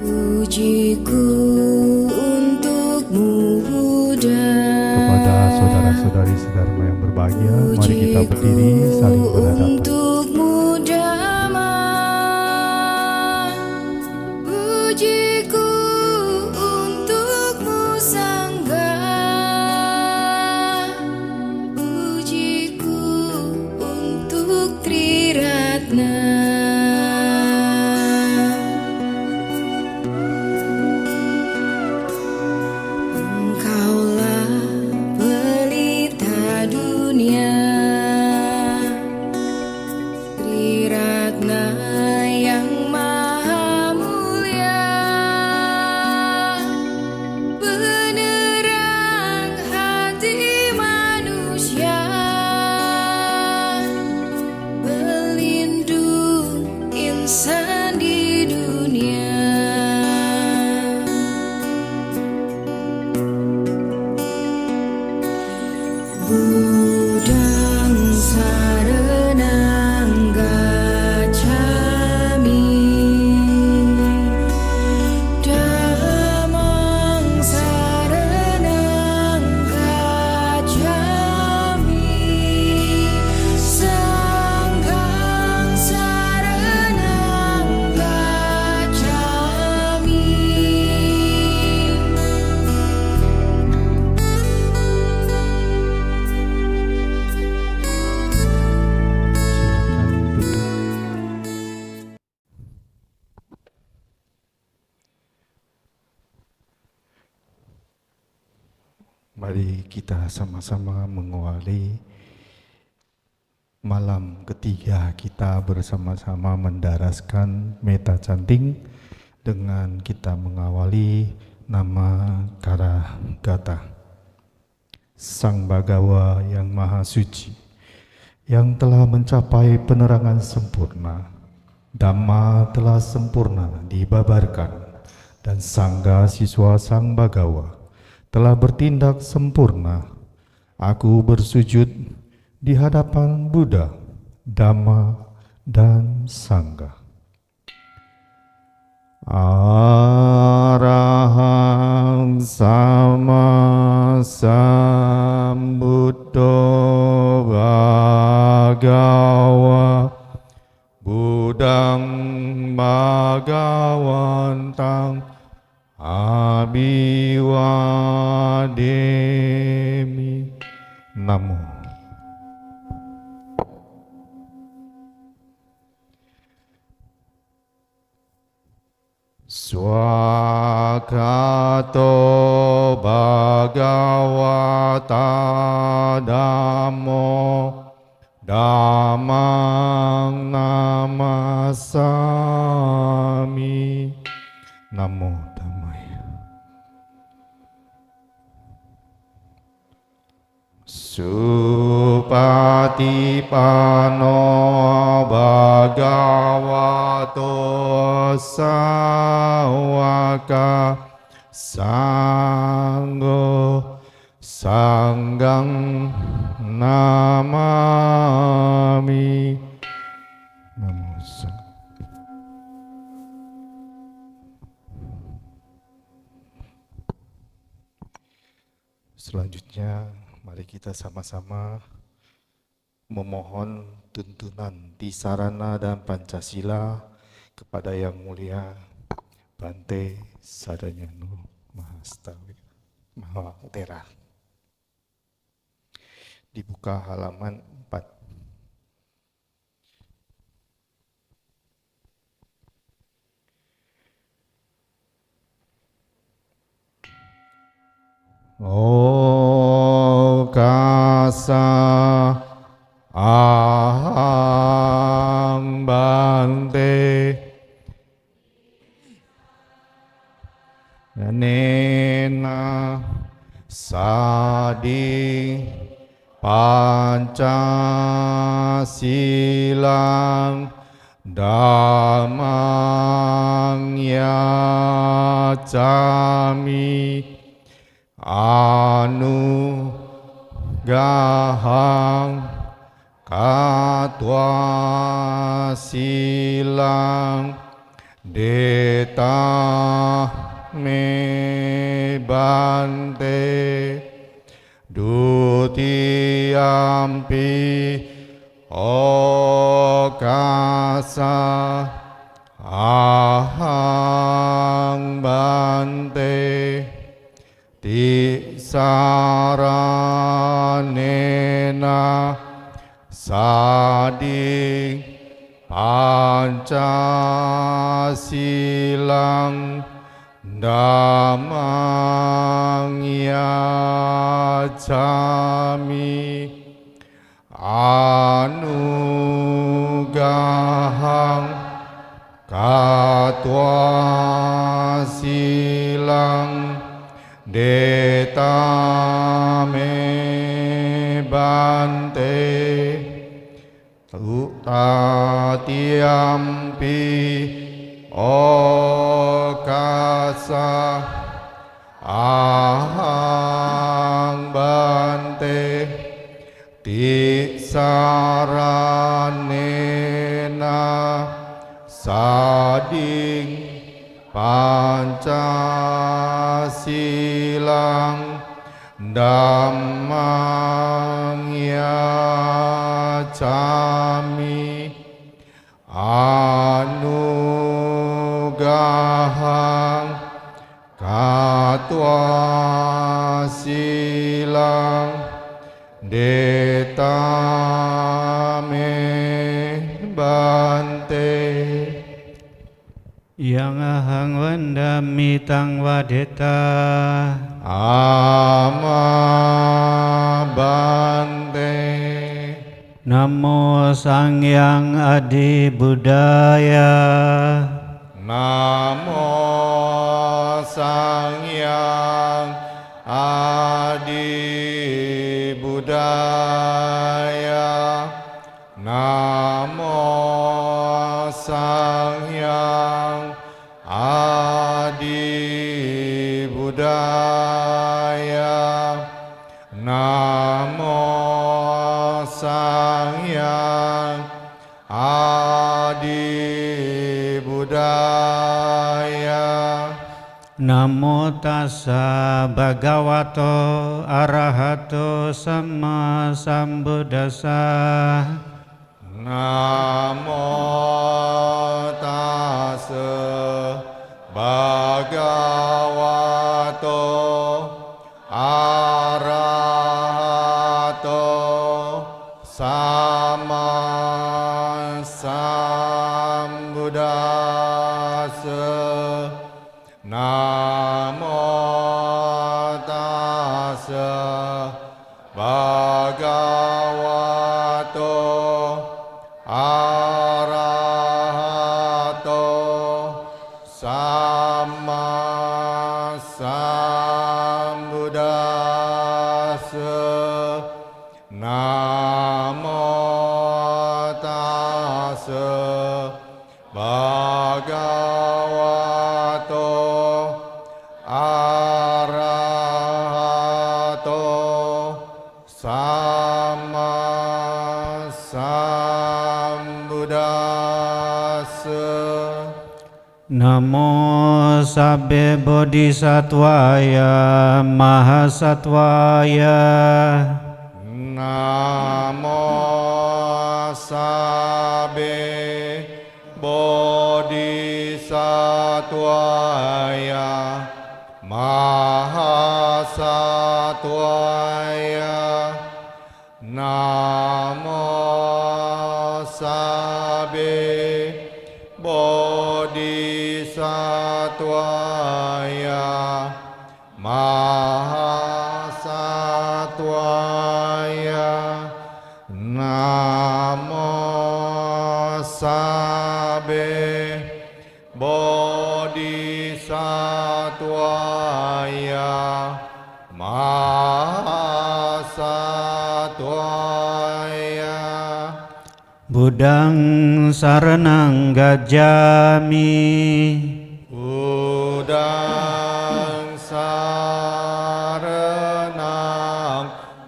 Pujiku untukmu Buddha. Kepada saudara-saudari sedharma yang berbahagia, mari kita berdiri saling berhadapan. Untukmu Dhamma, pujiku untukmu Sangha, pujiku untuk Triratna. Mari kita sama-sama mengawali malam ketiga kita bersama-sama mendaraskan metta chanting dengan kita mengawali nama Karagata. Sang Bhagawa yang Maha Suci, yang telah mencapai penerangan sempurna, Dhamma telah sempurna dibabarkan, dan Sangha siswa Sang Bhagawa telah bertindak sempurna. Aku bersujud di hadapan Buddha, Dhamma, dan Sangha. Arahang sama sambuddho bhagawa Buddhang bhagawantang Abhiwademi. Namo. Swakato bhagavata dhammo dhammang namasami. Namo Dhammaya. Supatipano bhagavato sawaka sanggo sanggang namami. Namo Sang. Selanjutnya mari kita sama-sama memohon tuntunan Tisarana dan Pancasila kepada Yang Mulia Bante Sadanyanu Mahatera. Dibuka halaman 4. Okasa ahang bante Nena Sadi Pancasilang Dhammang Yacami Anugahang Katwa Silang Deta Me Bante Dutiyampi Okasa Ahang Bante Tisaranena Sadi Pancasilang Dhammang Yacami Anugahang Katwa Silang Deta Me Bante Tatiyampi Okasa Ahang Bante Tisaranena Sading Pancasilang Dhammang Yacami Anugahang Katwa Silang Deta Me Bante Yang ahang wandami tang wadeta Ama Bante Namo Sang Hyang Adi Budaya Namo Sang Hyang Adi Budaya Namo Sang Hyang Adi Budaya Namo Sang Hyang Adi Budaya Namo tassa bhagavato arahato sama sambuddhassa Namo tassa bhagavato arahato sama sambuddhassa Namo tassa bhagavato arahato sama sambuddhassa Namo tassa bhagavato arahato sama sambuddhassa Namo sabbe bodhisattvaya mahasattvaya Namo sabbe bodhisattvaya mahasattvaya Namo sabbe bodhisattvaya mahasattvaya Namo sabbe bodhisattvaya Budang saranang gajami. Budang saranang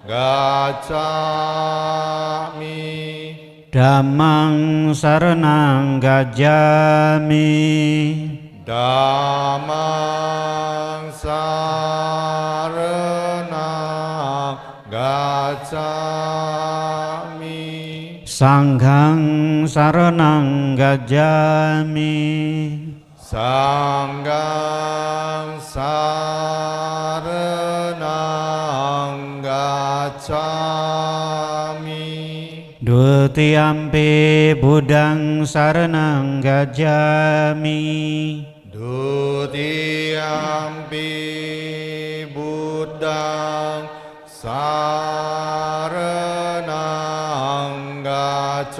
gacchami. Dhammang saranang gajami. Dhammang saranang gacchami. Sanghang saranang gajami. Sanghang saranang gacchami. Dutiyampi budang saranang gajami. Dutiyampi buddhang saranang gacchami.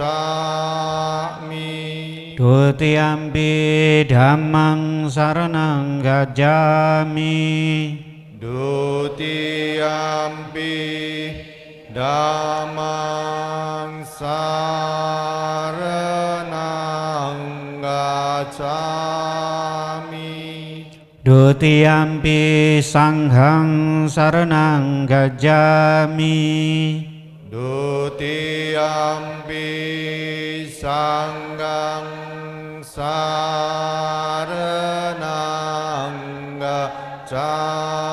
Dutiyampi dhammang saranang gajami. Dutiyampi dhammang saranang gacchami. Dutiyampi sanghang saranang gajami. Dutiyampi sanghang saranang gacchami.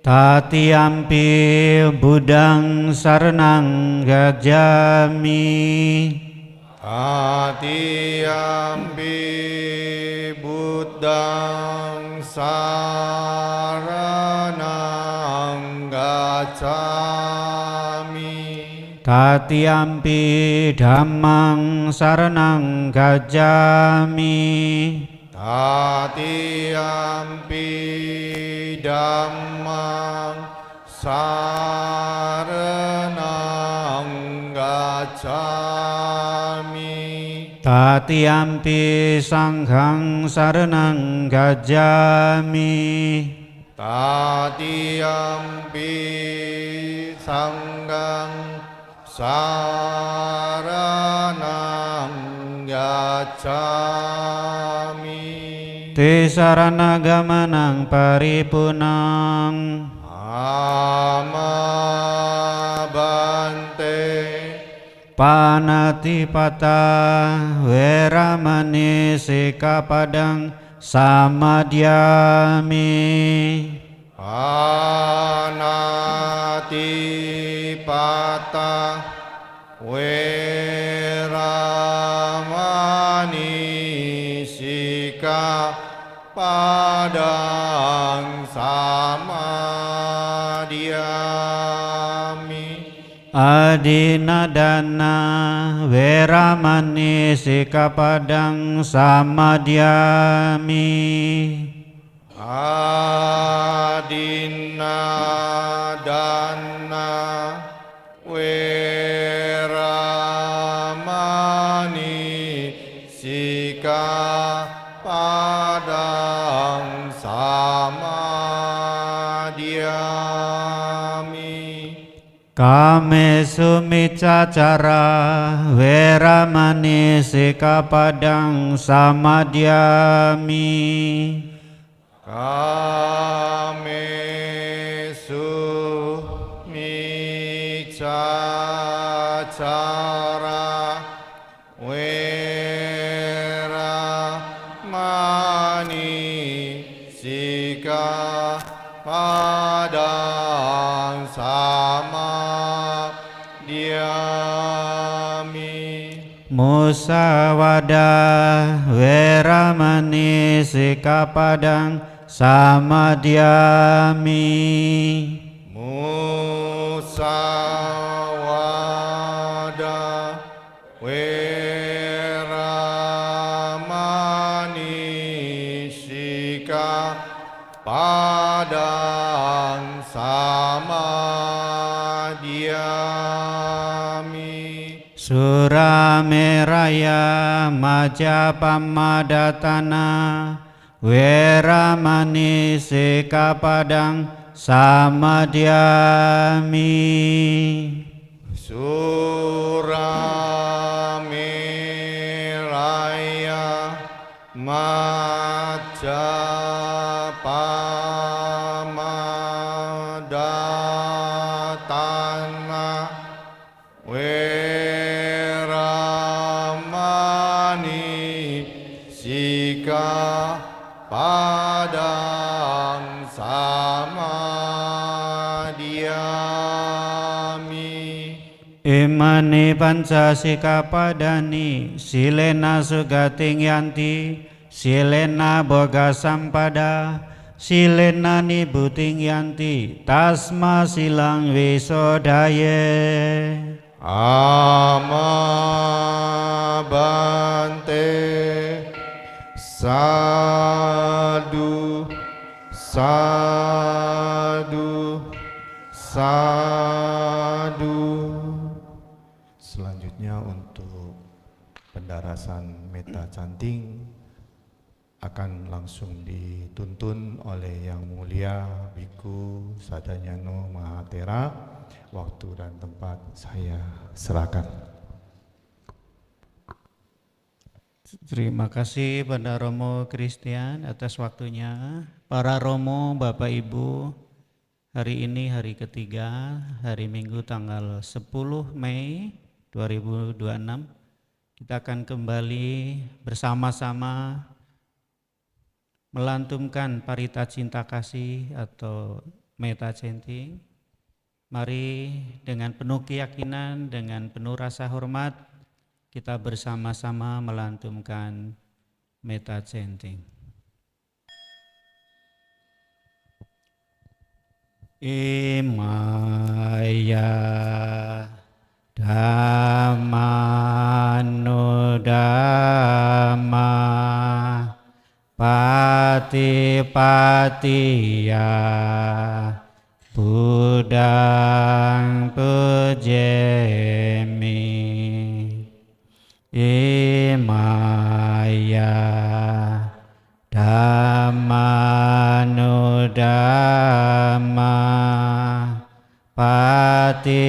Tatiyampi budang saranang gajami. Tatiyampi buddhang saranang gacchami. Tatiyampi dhammang saranang gajami. Tatiyampi dhammang saranang gacchami. Tatiyampi sanghang saranang gajami. Tatiyampi sanghang saranang gacchami. Tisaranagamang paripunang. Amabante. Panatipata weramani sikapadang samadhyami. Panatipata weramani sikapadang samadhyami. Adinadana weramani sikapadang samadhyami. Adinadana weramani sikapadang samadhyami. Kame sumicacara weramani sikapadang samadhyami. Kamesu micacara weramani sikapadang samadhyami. Musawada weramani sikapadang samadhyami. Musawada weramani sikapadang samadhyami. Surameraya majapamaddatana weramani sikapadang samadhyami. Suramiraya Majapahmadatana Weramani Sikapadang Samadhyami. Imani pancasika padani silena sugating yanti silena boga sampada silena nibuting yanti tasma silang wisodaye. Amabante Sadu Sadu Sadu. Selanjutnya untuk pendarasan meta canting akan langsung dituntun oleh Yang Mulia Biku Sadanyano Mahatera. Waktu dan tempat saya serahkan. Terima kasih pada Romo Christian atas waktunya. Para Romo, Bapak Ibu, hari ini hari ketiga, hari Minggu tanggal 10 Mei 2026. Kita akan kembali bersama-sama melantunkan parita cinta kasih atau meta chanting. Mari dengan penuh keyakinan, dengan penuh rasa hormat, kita bersama-sama melantunkan meta chanting. Imaya Dhammanudhamma Pati-patiya Budang pujemi. Imaya Dhammanudhamma Pati-patiya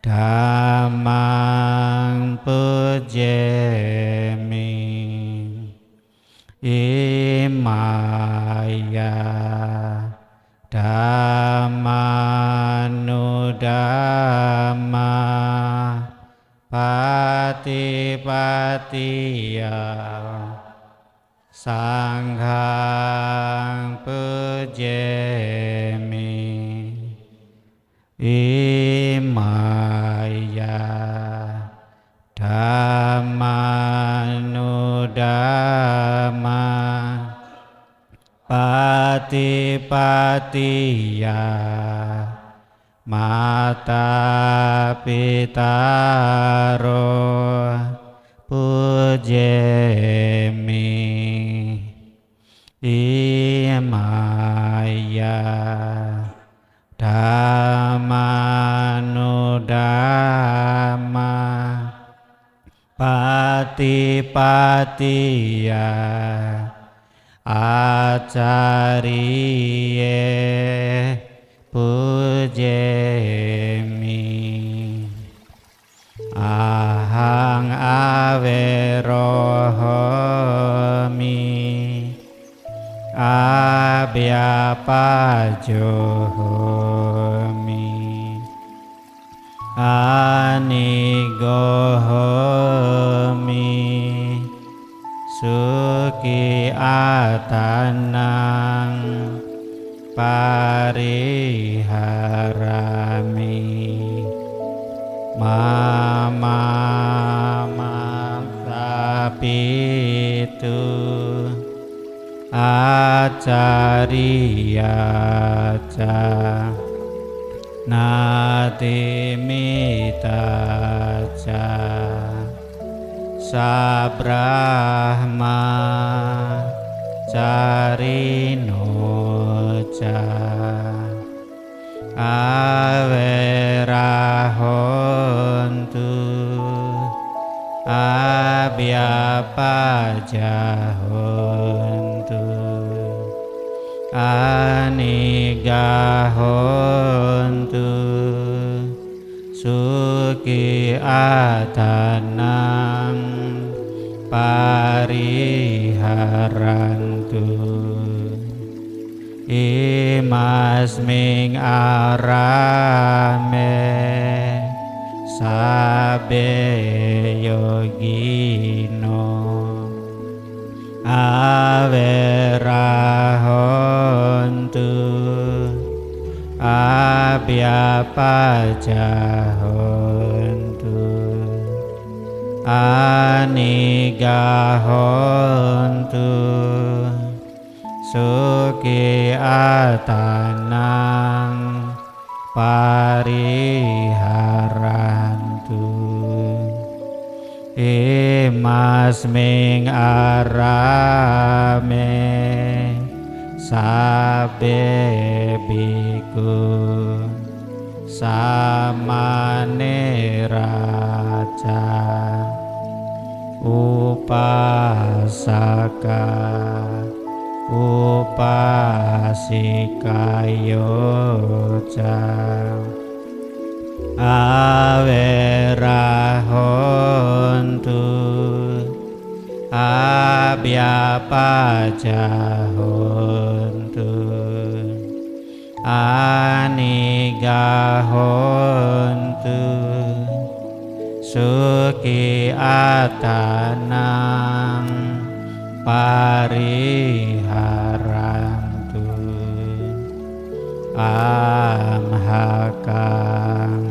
Dhammang pujemi. Imaya Dhammanudhamma Pati-patiya Sanghang pujemi. Imaya Dhammanudhamma Pati-patiya Mata pitaro pujemi. Imaya Dhammanudhamma Pati-patiya Acariye pujemi. Ahang averohomi abhyapajohomi anigohomi suki atanang pariharami. Mama maksapitu acariyaca natimitaca sabrahma carinoca averahontu abhyapajahontu anigahontu suki atanang pariharantu imasming arame sabe yogino averahontu abhyapajahontu anigahontu suki atanang pariharantu imasming arame sabe biku samane raja upasaka upasikayoca averahontu abhyapajahontu anigahontu suki atanang pariharantu amhakang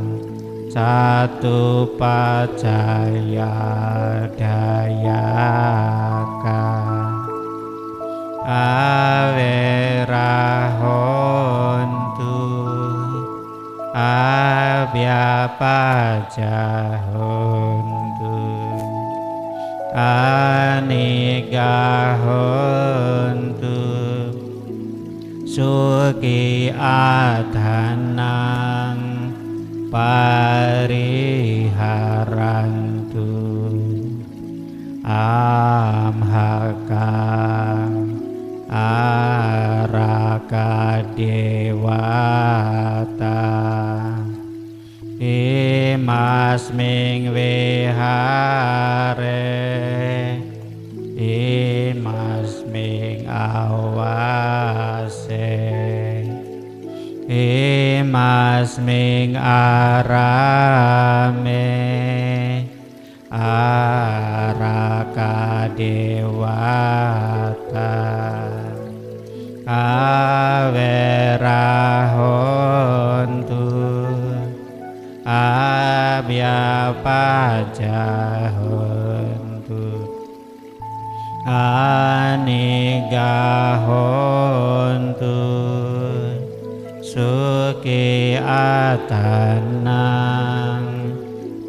satu pacaya dayaka averahontu abhyapajahontu anigahontu suki atanang pariharantu amhakang araka dewata imasming vihare imasming awase imasming arame araka dewata averahontu abhyapajahontu anigahontu suki atanang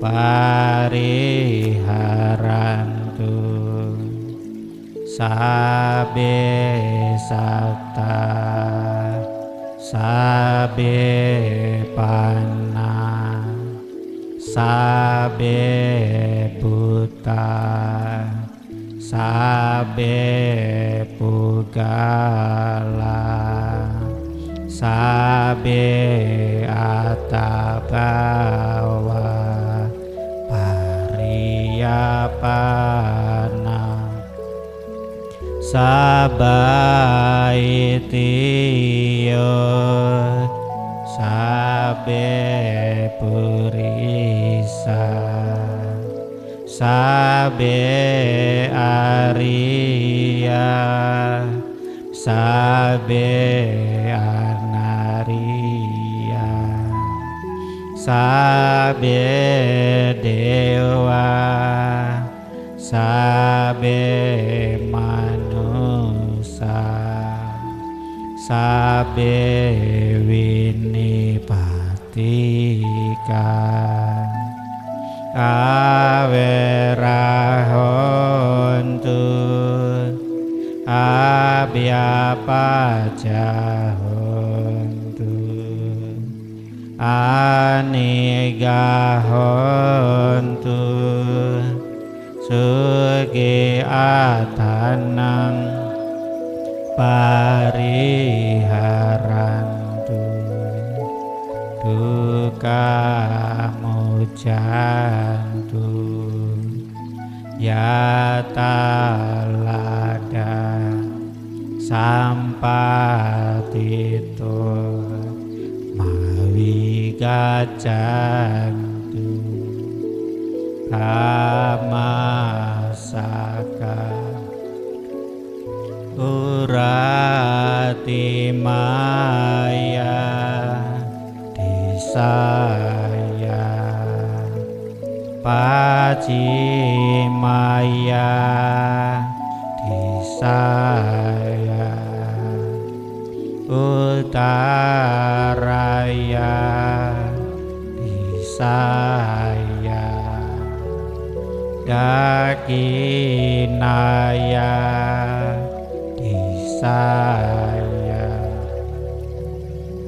pariharantu sabe satta sabe panna sabe buta sabe pugala sabe atabawa pariyapana sabaitiyo sabe purisa sabe ariya sabe anariya sabe dewa sabe manusa sabe winipatika averahontu abhyapajahontu anigahontu suki atanang pariharantu duka mujantu yatalada sampatito mawigajantu kamasaka urati maya disaya paci maya disaya utaraya disaya dakinaya disaya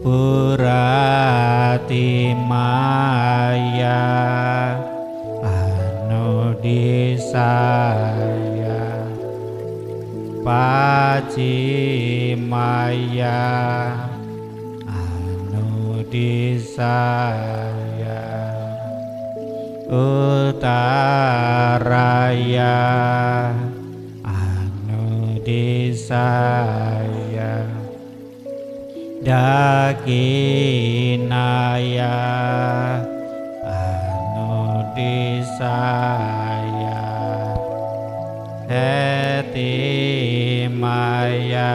purati maya anu disaya paci maya anu disaya utaraya anu disaya dakinaya anu disaya heti maya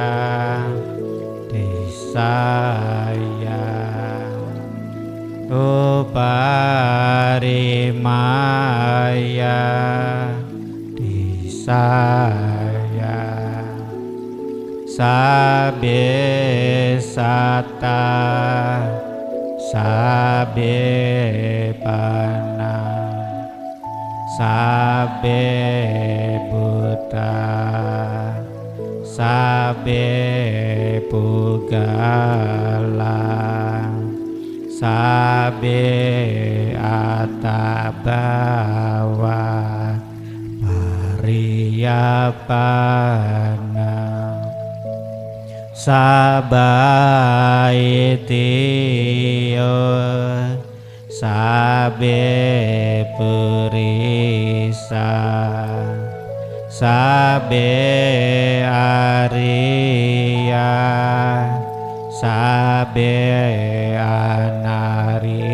disaya upari maya disaya sabe sata sabe pana sabe buta sabe pugala sabe atabawa pariyapana sabaitiyo sabe purisa sabe ariya sabe anaria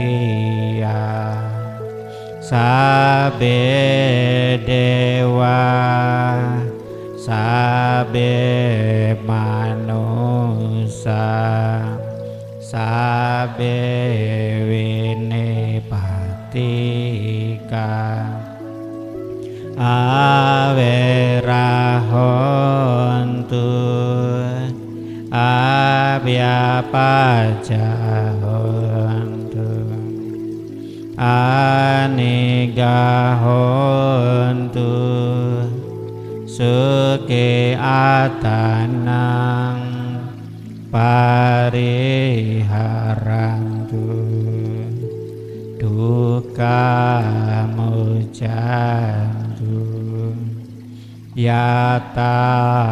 sabe dewa sabe manusa sabe winepatika awerahontu abhyapajahontu anigahontu suke atanang pariharantu duka mujantu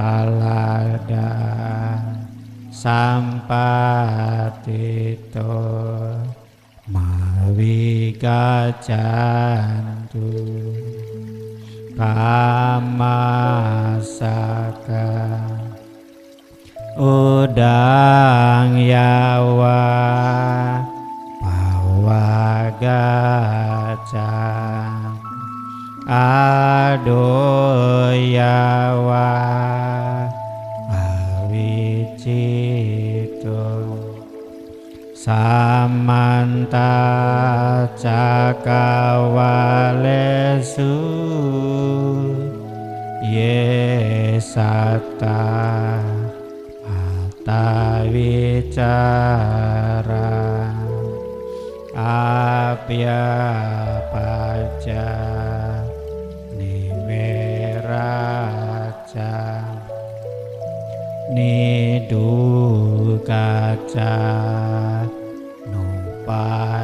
yatalada sampatito mawigajantu kamasaka udang yawa pawagajan adoyawa awicito samanta cakawalesu yesata atawicara apyapaja niveraja nidukaca nupadawa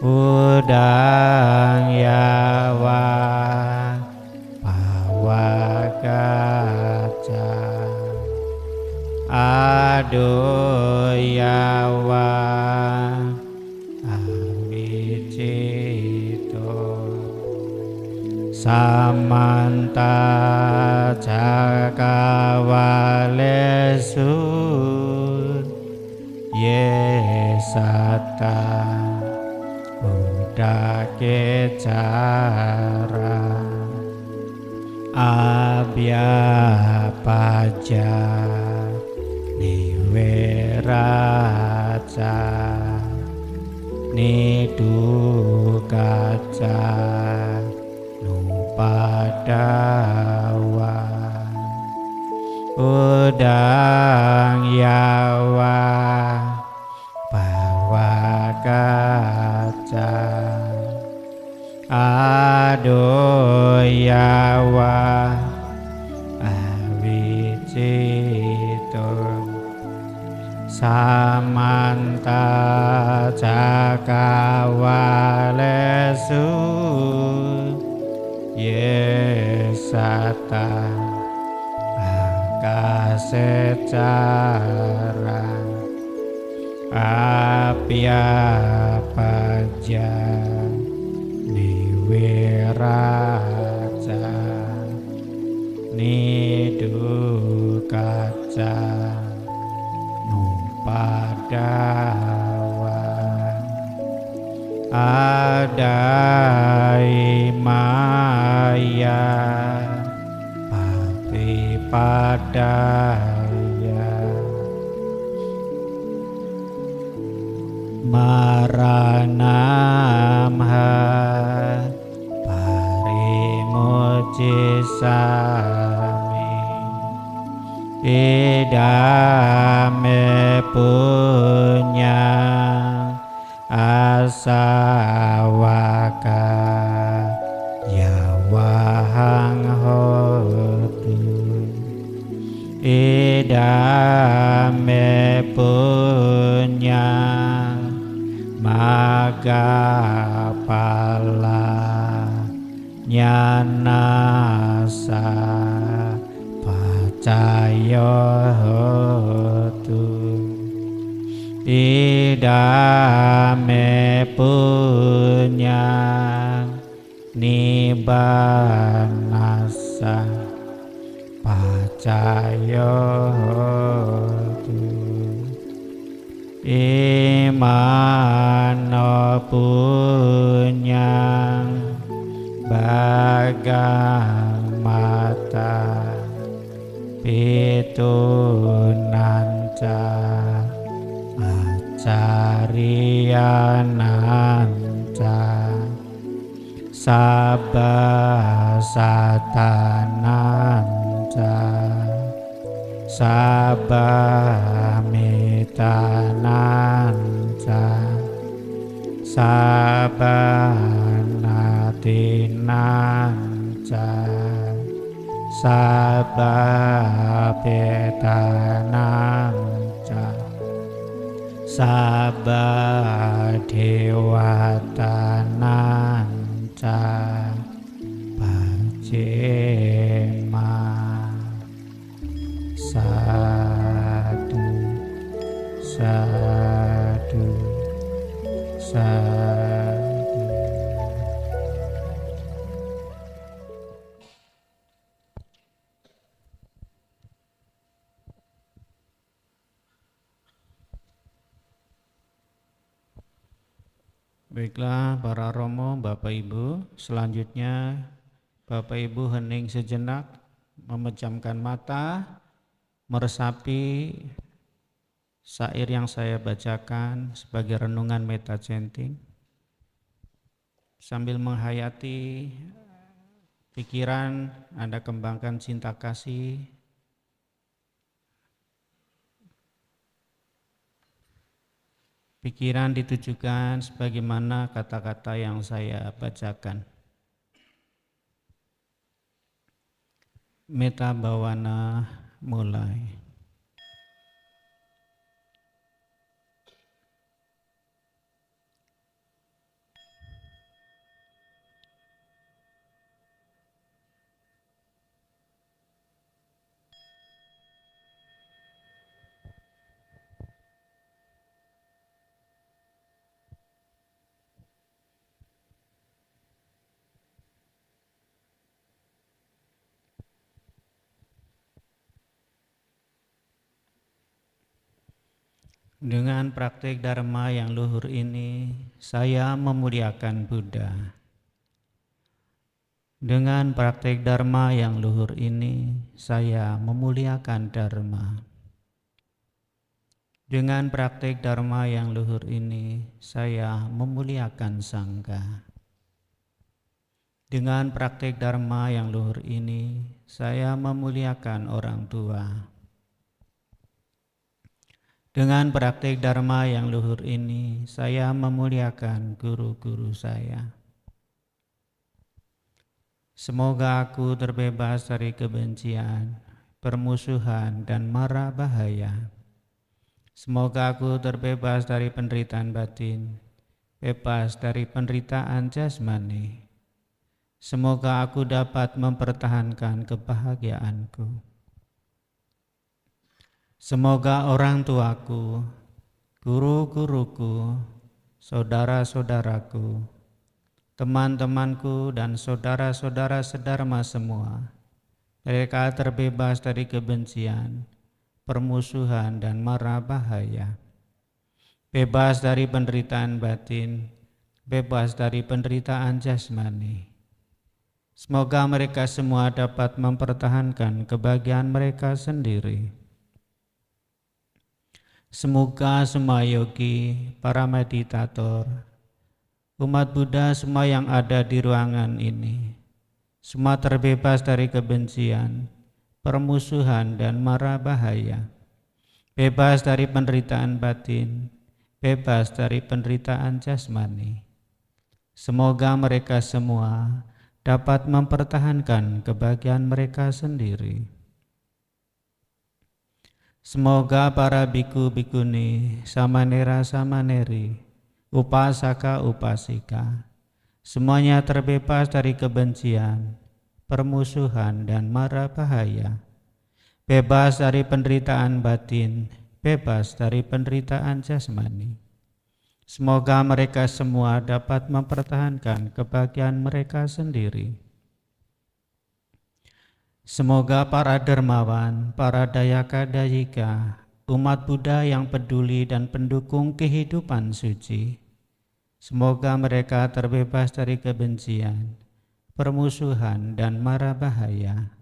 udang yawa pawaga adoyawa awicito samanta cakawalesu yesata udake cara abhyapaja niweraca nidukaca nupadawa udang yawa bawakaca adoyawa awicito samanta cakawalesu yesata akasecara abhyapaja niweraca nidukaca nupadawa adai maya patipadaya maranamha parimujisami idame punya asawaka yawahang hotu idame punya magapala nyanasa pacaya hotu idame punya nibanasa pacaya hotu imano punya bagang mata pitunanca acariananca sabasatananca sabamitananca sabanatinanca sabapetananca sabadewatananca pacema sadu sadu sadu. Baiklah para romo, Bapak Ibu, selanjutnya Bapak Ibu hening sejenak, memejamkan mata, meresapi syair yang saya bacakan sebagai renungan meta chanting, sambil menghayati pikiran Anda kembangkan cinta kasih. Pikiran ditujukan sebagaimana kata-kata yang saya bacakan. Meta bawana mulai. Dengan praktik Dharma yang luhur ini, saya memuliakan Buddha. Dengan praktik Dharma yang luhur ini, saya memuliakan Dharma. Dengan praktik Dharma yang luhur ini, saya memuliakan Sangha. Dengan praktik Dharma yang luhur ini, saya memuliakan orang tua. Dengan praktik Dharma yang luhur ini, saya memuliakan guru-guru saya. Semoga aku terbebas dari kebencian, permusuhan, dan mara bahaya. Semoga aku terbebas dari penderitaan batin, bebas dari penderitaan jasmani. Semoga aku dapat mempertahankan kebahagiaanku. Semoga orang tuaku, guru-guruku, saudara-saudaraku, teman-temanku, dan saudara-saudara sedharma semua, mereka terbebas dari kebencian, permusuhan, dan mara bahaya, bebas dari penderitaan batin, bebas dari penderitaan jasmani. Semoga mereka semua dapat mempertahankan kebahagiaan mereka sendiri. Semoga semua yogi, para meditator, umat Buddha semua yang ada di ruangan ini, semua terbebas dari kebencian, permusuhan, dan mara bahaya, bebas dari penderitaan batin, bebas dari penderitaan jasmani. Semoga mereka semua dapat mempertahankan kebahagiaan mereka sendiri. Semoga para biku-bikuni, samanera-samaneri, upasaka-upasika, semuanya terbebas dari kebencian, permusuhan, dan mara bahaya, bebas dari penderitaan batin, bebas dari penderitaan jasmani. Semoga mereka semua dapat mempertahankan kebahagiaan mereka sendiri. Semoga para dermawan, para dayaka-dayika, umat Buddha yang peduli dan pendukung kehidupan suci, semoga mereka terbebas dari kebencian, permusuhan, dan mara bahaya,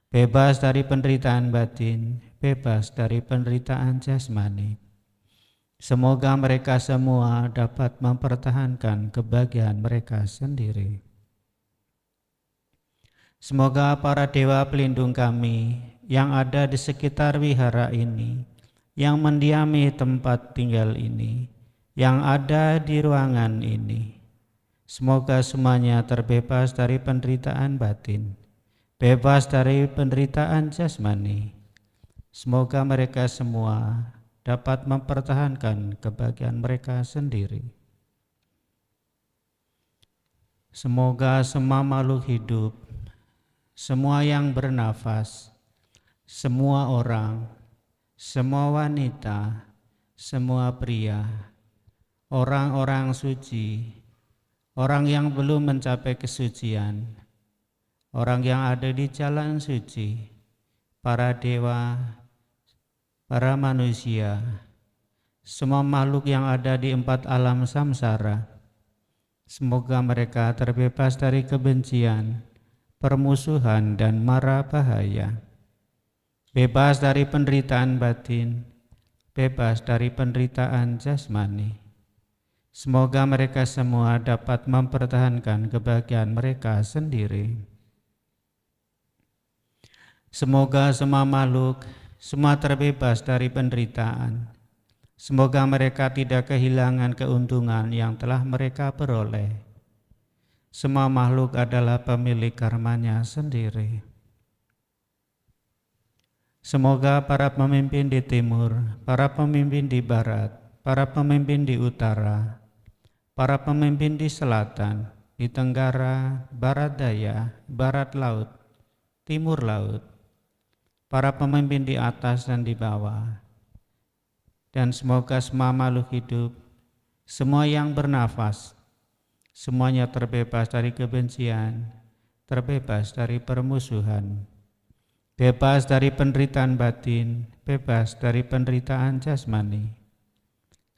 bebas dari penderitaan batin, bebas dari penderitaan jasmani. Semoga mereka semua dapat mempertahankan kebahagiaan mereka sendiri. Semoga para dewa pelindung kami yang ada di sekitar wihara ini, yang mendiami tempat tinggal ini, yang ada di ruangan ini, semoga semuanya terbebas dari penderitaan batin, bebas dari penderitaan jasmani. Semoga mereka semua dapat mempertahankan kebahagiaan mereka sendiri. Semoga semua makhluk hidup, semua yang bernafas, semua orang, semua wanita, semua pria, orang-orang suci, orang yang belum mencapai kesucian, orang yang ada di jalan suci, para dewa, para manusia, semua makhluk yang ada di 4 alam samsara, semoga mereka terbebas dari kebencian, permusuhan, dan mara bahaya, bebas dari penderitaan batin, bebas dari penderitaan jasmani. Semoga mereka semua dapat mempertahankan kebahagiaan mereka sendiri. Semoga semua makhluk semua terbebas dari penderitaan. Semoga mereka tidak kehilangan keuntungan yang telah mereka peroleh. Semua makhluk adalah pemilik karmanya sendiri. Semoga para pemimpin di timur, para pemimpin di barat, para pemimpin di utara, para pemimpin di selatan, di tenggara, barat daya, barat laut, timur laut, para pemimpin di atas dan di bawah, dan semoga semua makhluk hidup, semua yang bernafas, semuanya terbebas dari kebencian, terbebas dari permusuhan, bebas dari penderitaan batin, bebas dari penderitaan jasmani.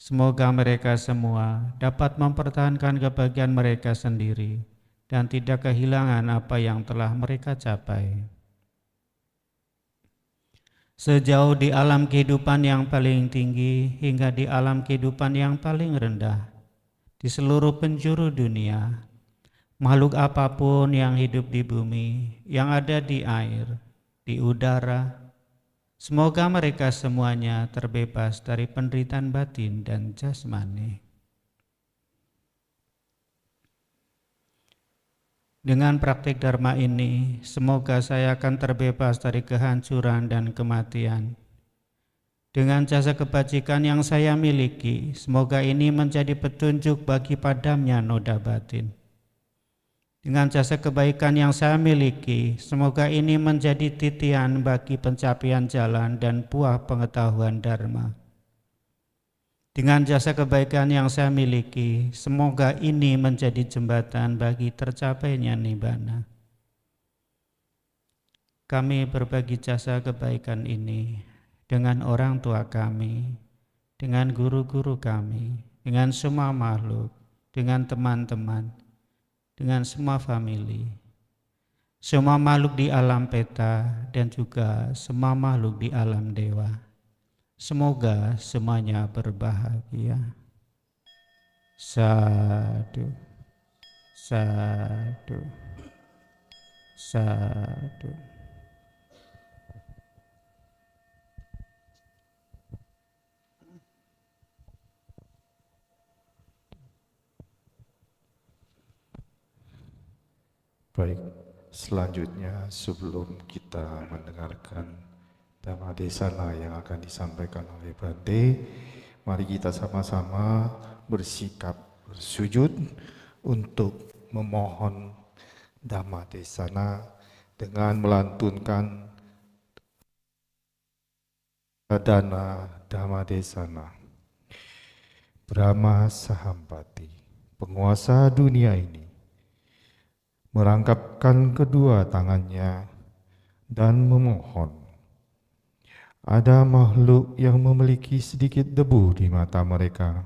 Semoga mereka semua dapat mempertahankan kebahagiaan mereka sendiri dan tidak kehilangan apa yang telah mereka capai. Sejauh di alam kehidupan yang paling tinggi hingga di alam kehidupan yang paling rendah, di seluruh penjuru dunia, makhluk apapun yang hidup di bumi, yang ada di air, di udara, semoga mereka semuanya terbebas dari penderitaan batin dan jasmani. Dengan praktik dharma ini, semoga saya akan terbebas dari kehancuran dan kematian. Dengan jasa kebajikan yang saya miliki, semoga ini menjadi petunjuk bagi padamnya noda batin. Dengan jasa kebaikan yang saya miliki, semoga ini menjadi titian bagi pencapaian jalan dan buah pengetahuan dharma. Dengan jasa kebaikan yang saya miliki, semoga ini menjadi jembatan bagi tercapainya nibbana. Kami berbagi jasa kebaikan ini dengan orang tua kami, dengan guru-guru kami, dengan semua makhluk, dengan teman-teman, dengan semua famili, semua makhluk di alam peta, dan juga semua makhluk di alam dewa. Semoga semuanya berbahagia. Sadhu, sadhu, sadhu. Baik, selanjutnya sebelum kita mendengarkan Dhammadesana yang akan disampaikan oleh Bante, mari kita sama-sama bersikap bersujud untuk memohon Dhammadesana dengan melantunkan Dana Dhammadesana. Brahma Sahampati, penguasa dunia ini, merangkapkan kedua tangannya dan memohon. Ada makhluk yang memiliki sedikit debu di mata mereka.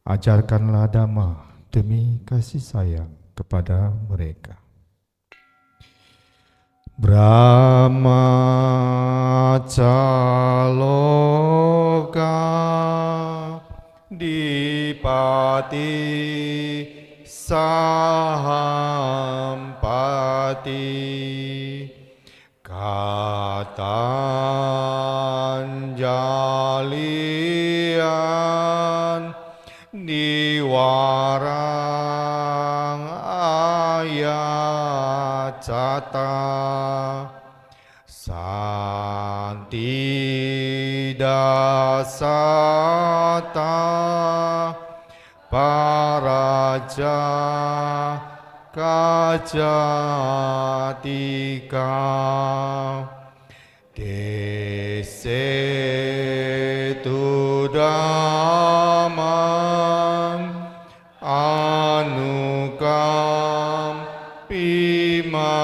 Ajarkanlah Dhamma demi kasih sayang kepada mereka. Brahmacaloka dipati sahampati katanjalian diwarang ayacata santi dasata paraja kajatika desetu damang anukam pimang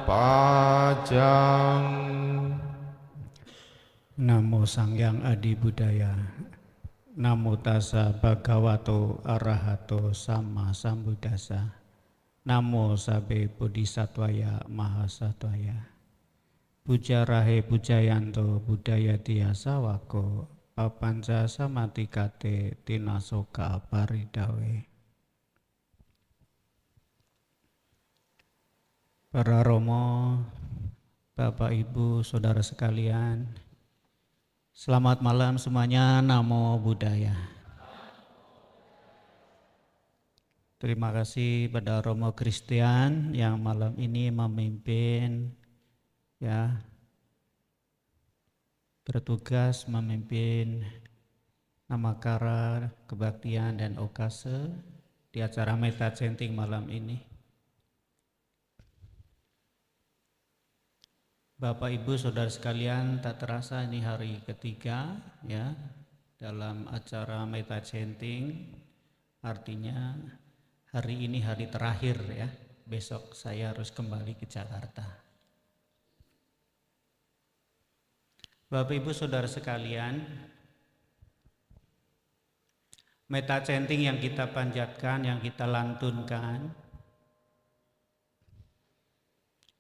pajang. Namo Sangyang Adi Buddhaya. Namo tassa bhagavato arahato sama sambuddhassa. Namo sabbe bodhisattvaya mahasattvaya. Puja rahe pujayanto budaya tiya sawako papanca samatikate tinasoka paridawe. Para Romo, Bapak Ibu, Saudara sekalian, selamat malam semuanya. Namo Buddhaya. Terima kasih pada Romo Christian yang malam ini memimpin, ya, bertugas memimpin Namakara, Kebaktian dan Okase di acara Metta Chanting malam ini. Bapak Ibu Saudara sekalian, tak terasa ini hari ketiga ya dalam acara Metta Chanting. Artinya hari ini hari terakhir ya. Besok saya harus kembali ke Jakarta. Bapak Ibu Saudara sekalian, Meta chanting yang kita panjatkan, yang kita lantunkan,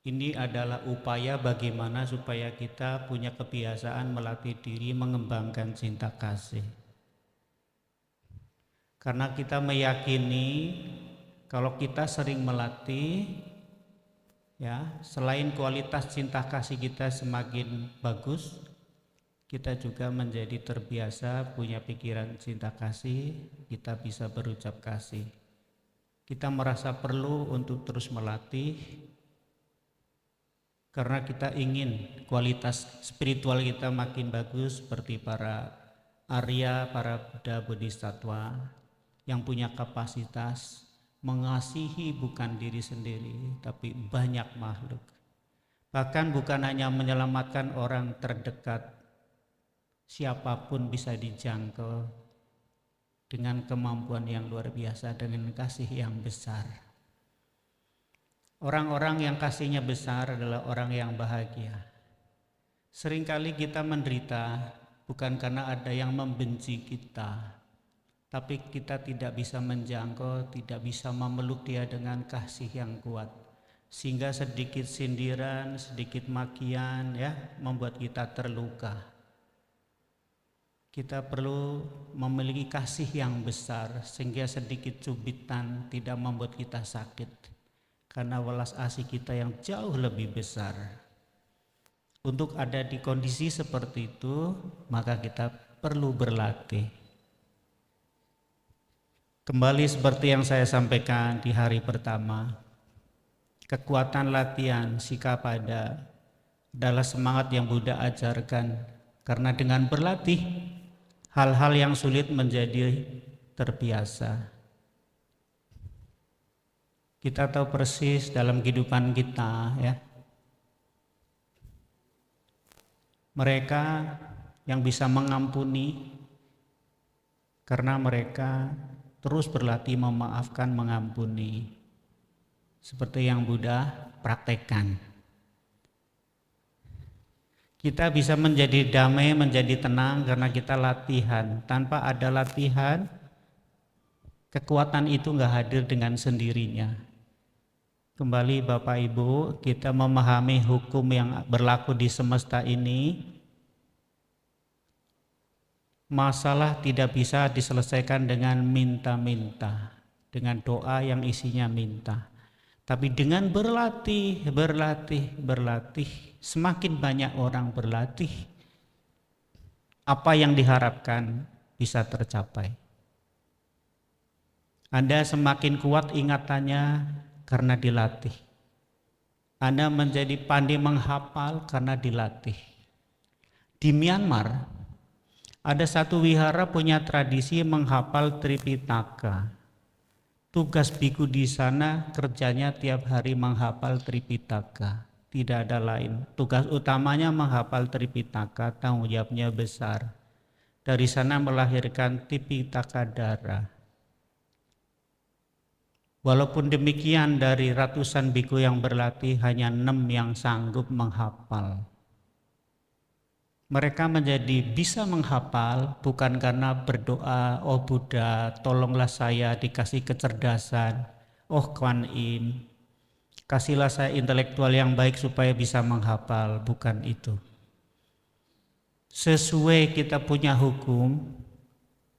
ini adalah upaya bagaimana supaya kita punya kebiasaan melatih diri mengembangkan cinta kasih. Karena kita meyakini kalau kita sering melatih, ya, selain kualitas cinta kasih kita semakin bagus, kita juga menjadi terbiasa punya pikiran cinta kasih, kita bisa berucap kasih. Kita merasa perlu untuk terus melatih karena kita ingin kualitas spiritual kita makin bagus seperti para Arya, para Buddha Bodhisattva yang punya kapasitas mengasihi bukan diri sendiri tapi banyak makhluk. Bahkan bukan hanya menyelamatkan orang terdekat, siapapun bisa dijangkau dengan kemampuan yang luar biasa, dengan kasih yang besar. Orang-orang yang kasihnya besar adalah orang yang bahagia. Seringkali kita menderita bukan karena ada yang membenci kita, tapi kita tidak bisa menjangkau, tidak bisa memeluk dia dengan kasih yang kuat. Sehingga sedikit sindiran, sedikit makian, ya, membuat kita terluka. Kita perlu memiliki kasih yang besar sehingga sedikit cubitan tidak membuat kita sakit. Karena welas asih kita yang jauh lebih besar. Untuk ada di kondisi seperti itu, maka kita perlu berlatih. Kembali seperti yang saya sampaikan di hari pertama, kekuatan latihan Sikapada adalah semangat yang Buddha ajarkan. Karena dengan berlatih, hal-hal yang sulit menjadi terbiasa. Kita tahu persis dalam kehidupan kita, ya, mereka yang bisa mengampuni karena mereka terus berlatih memaafkan, mengampuni, seperti yang Buddha praktekkan. Kita bisa menjadi damai, menjadi tenang karena kita latihan. Tanpa ada latihan, kekuatan itu nggak hadir dengan sendirinya. Kembali Bapak Ibu, kita memahami hukum yang berlaku di semesta ini. Masalah tidak bisa diselesaikan dengan minta-minta, dengan doa yang isinya minta. Tapi dengan berlatih, semakin banyak orang berlatih, apa yang diharapkan bisa tercapai. Anda semakin kuat ingatannya karena dilatih. Anda menjadi pandai menghafal karena dilatih. Di Myanmar, ada satu wihara punya tradisi menghafal Tripitaka. Tugas biku di sana kerjanya tiap hari menghafal Tripitaka. Tidak ada lain. Tugas utamanya menghafal Tripitaka, tanggung jawabnya besar. Dari sana melahirkan Tipitaka Dara. Walaupun demikian, dari ratusan biku yang berlatih hanya 6 yang sanggup menghafal. Mereka menjadi bisa menghafal bukan karena berdoa, oh Buddha tolonglah saya dikasih kecerdasan, oh Kuan Yin kasihlah saya intelektual yang baik supaya bisa menghafal, bukan itu. Sesuai kita punya hukum,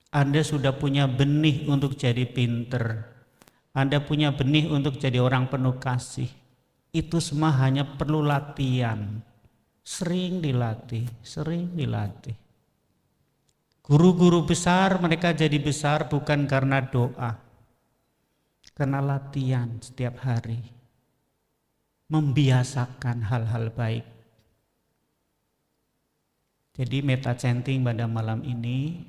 Anda sudah punya benih untuk jadi pinter. Anda punya benih untuk jadi orang penuh kasih. Itu semua hanya perlu latihan. Sering dilatih. Guru-guru besar mereka jadi besar bukan karena doa. Karena latihan setiap hari. Membiasakan hal-hal baik. Jadi meta chanting pada malam ini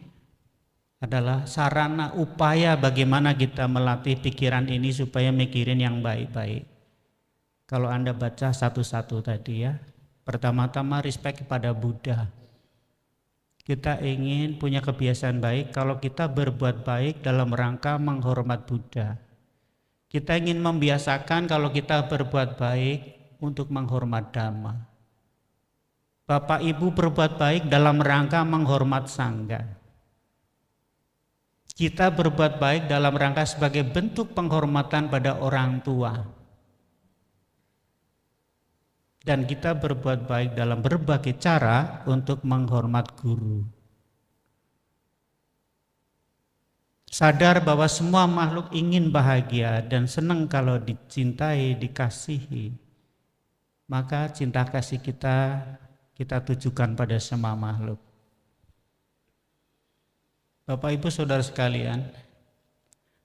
adalah sarana upaya bagaimana kita melatih pikiran ini supaya mikirin yang baik-baik. Kalau Anda baca satu-satu tadi, ya, pertama-tama respect kepada Buddha. Kita ingin punya kebiasaan baik kalau kita berbuat baik dalam rangka menghormat Buddha. Kita ingin membiasakan kalau kita berbuat baik untuk menghormat Dhamma. Bapak Ibu berbuat baik dalam rangka menghormat Sangha. Kita berbuat baik dalam rangka sebagai bentuk penghormatan pada orang tua. Dan kita berbuat baik dalam berbagai cara untuk menghormat guru. Sadar bahwa semua makhluk ingin bahagia dan senang kalau dicintai, dikasihi. Maka cinta kasih kita tujukan pada semua makhluk. Bapak Ibu Saudara sekalian,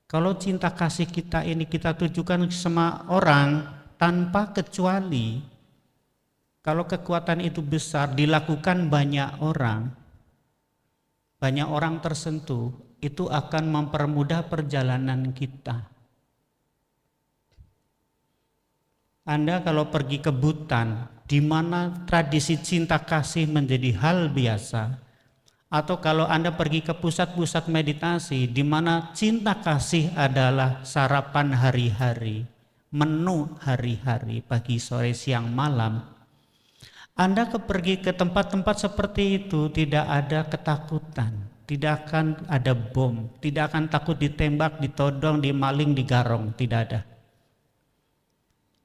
kalau cinta kasih kita ini kita tujukan ke semua orang tanpa kecuali, kalau kekuatan itu besar dilakukan banyak orang tersentuh, itu akan mempermudah perjalanan kita. Anda kalau pergi ke Butan, di mana tradisi cinta kasih menjadi hal biasa, atau kalau Anda pergi ke pusat-pusat meditasi di mana cinta kasih adalah sarapan hari-hari, menu hari-hari, pagi, sore, siang, malam. Anda pergi ke tempat-tempat seperti itu tidak ada ketakutan, tidak akan ada bom, tidak akan takut ditembak, ditodong, dimaling, digarong, tidak ada.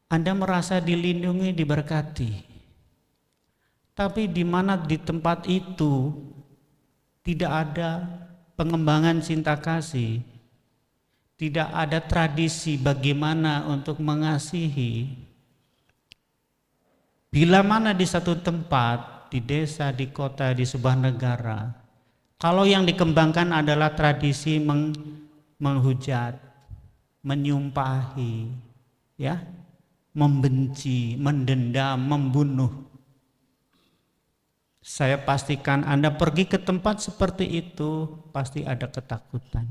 Anda merasa dilindungi, diberkati. Tapi di mana di tempat itu tidak ada pengembangan cinta kasih, tidak ada tradisi bagaimana untuk mengasihi. Bila mana di satu tempat, di desa, di kota, di sebuah negara, kalau yang dikembangkan adalah tradisi menghujat, menyumpahi, ya, membenci, mendendam, membunuh, saya pastikan Anda pergi ke tempat seperti itu pasti ada ketakutan.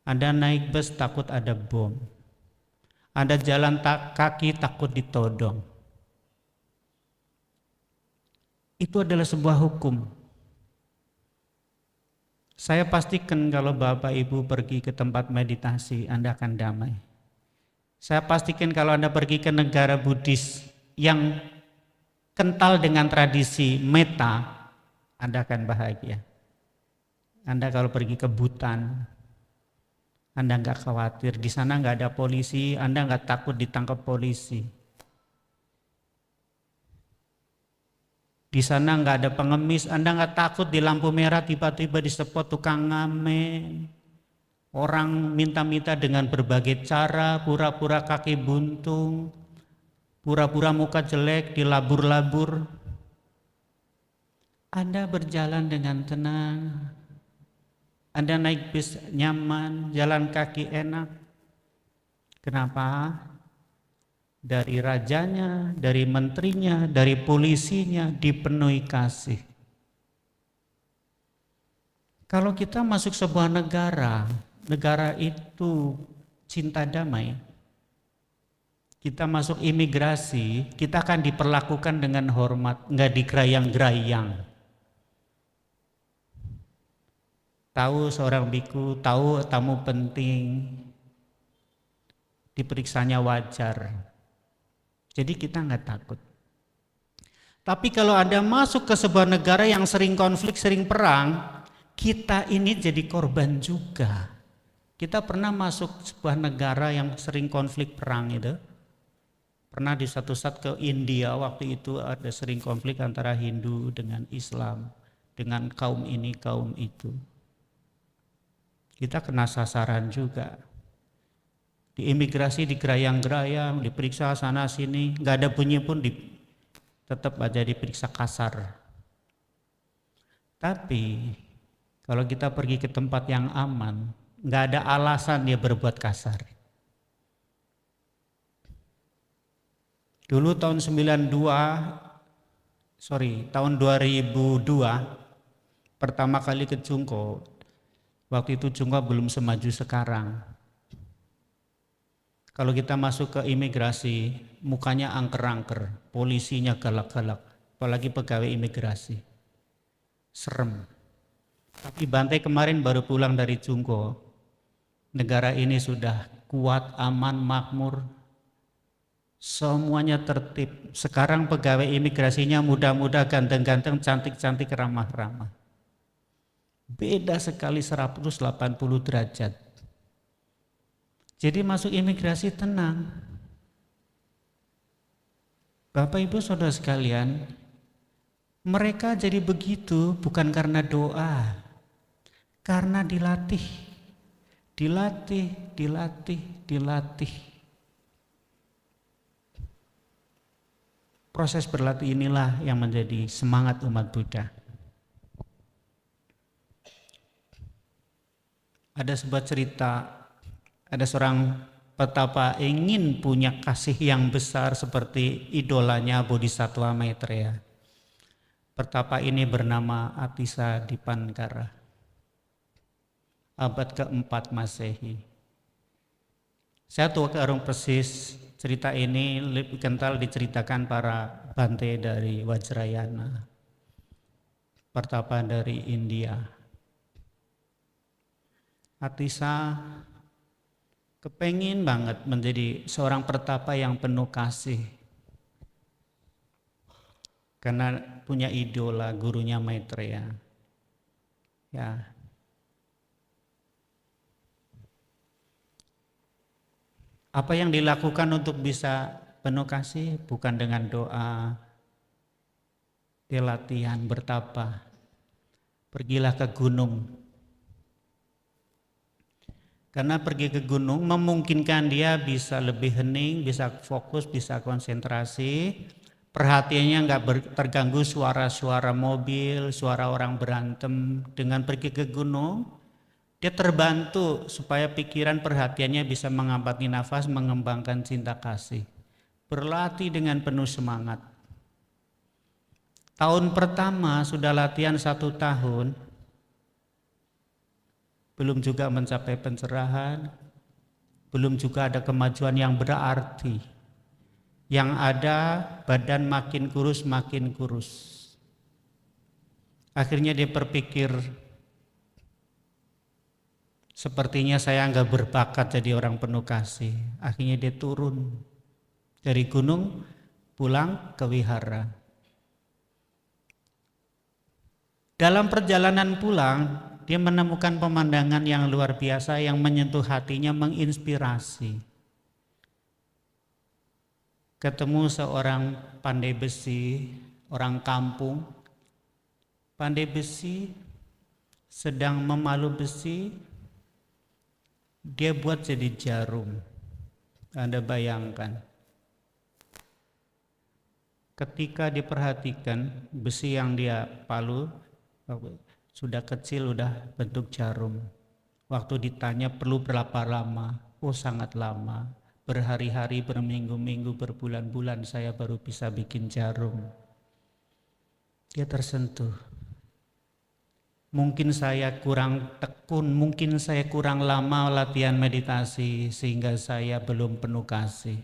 Anda naik bus takut ada bom. Anda jalan kaki takut ditodong. Itu adalah sebuah hukum. Saya pastikan kalau Bapak Ibu pergi ke tempat meditasi, Anda akan damai. Saya pastikan kalau Anda pergi ke negara Buddhis yang kental dengan tradisi metta, Anda akan bahagia. Anda kalau pergi ke Butan, Anda nggak khawatir, di sana nggak ada polisi, Anda nggak takut ditangkap polisi. Di sana nggak ada pengemis, Anda nggak takut di lampu merah tiba-tiba disepot tukang ngamen. Orang minta-minta dengan berbagai cara, pura-pura kaki buntung, pura-pura muka jelek, dilabur-labur. Anda berjalan dengan tenang, Anda naik bis nyaman, jalan kaki enak. Kenapa? Dari rajanya, dari menterinya, dari polisinya dipenuhi kasih. Kalau kita masuk sebuah negara itu cinta damai, kita masuk imigrasi, kita akan diperlakukan dengan hormat, nggak digerayang-gerayang. Tahu seorang biku, tahu tamu penting, diperiksanya wajar. Jadi kita nggak takut. Tapi kalau Anda masuk ke sebuah negara yang sering konflik, sering perang, kita ini jadi korban juga. Kita pernah masuk sebuah negara yang sering konflik perang itu. Pernah di satu saat ke India, waktu itu ada sering konflik antara Hindu dengan Islam, dengan kaum ini, kaum itu. Kita kena sasaran juga. Di imigrasi digerayang-gerayang, diperiksa sana sini, nggak ada bunyi pun tetap aja diperiksa kasar. Tapi kalau kita pergi ke tempat yang aman, nggak ada alasan dia berbuat kasar. Dulu tahun 2002, pertama kali ke Cungko, waktu itu Cungko belum semaju sekarang. Kalau kita masuk ke imigrasi, mukanya angker-angker, polisinya galak-galak, apalagi pegawai imigrasi. Serem. Tapi Bante kemarin baru pulang dari Cungko, negara ini sudah kuat, aman, makmur, semuanya tertib. Sekarang pegawai imigrasinya muda-muda, ganteng-ganteng, cantik-cantik, ramah-ramah. Beda sekali 180 derajat. Jadi masuk imigrasi tenang. Bapak Ibu Saudara sekalian, mereka jadi begitu bukan karena doa, karena dilatih. Proses berlatih inilah yang menjadi semangat umat Buddha. Ada sebuah cerita, ada seorang petapa ingin punya kasih yang besar seperti idolanya Bodhisattva Maitreya. Petapa ini bernama Atisa Dipankara, abad ke-4 Masehi. Saya tahu persis cerita ini lebih kental diceritakan para Bante dari Vajrayana, pertapa dari India. Atisa kepengin banget menjadi seorang pertapa yang penuh kasih karena punya idola gurunya Maitreya. Ya. Apa yang dilakukan untuk bisa penuh kasih? Bukan dengan doa, dia latihan bertapa. Pergilah ke gunung. Karena pergi ke gunung memungkinkan dia bisa lebih hening, bisa fokus, bisa konsentrasi. Perhatiannya nggak terganggu suara-suara mobil, suara orang berantem. Dengan pergi ke gunung, dia terbantu supaya pikiran perhatiannya bisa mengamati nafas, mengembangkan cinta kasih. Berlatih dengan penuh semangat. Tahun pertama sudah latihan 1 tahun, belum juga mencapai pencerahan, belum juga ada kemajuan yang berarti. Yang ada badan makin kurus, Akhirnya dia berpikir, sepertinya saya nggak berbakat jadi orang penuh kasih. Akhirnya dia turun dari gunung, pulang ke wihara. Dalam perjalanan pulang, dia menemukan pemandangan yang luar biasa yang menyentuh hatinya, menginspirasi. Ketemu seorang pandai besi, orang kampung. Pandai besi sedang memalu besi, dia buat jadi jarum. Anda bayangkan. Ketika diperhatikan besi yang dia palu, sudah kecil, udah bentuk jarum. Waktu ditanya perlu berapa lama? Oh sangat lama. Berhari-hari, berminggu-minggu, berbulan-bulan saya baru bisa bikin jarum. Dia tersentuh. Mungkin saya kurang tekun, mungkin saya kurang lama latihan meditasi sehingga saya belum penuh kasih.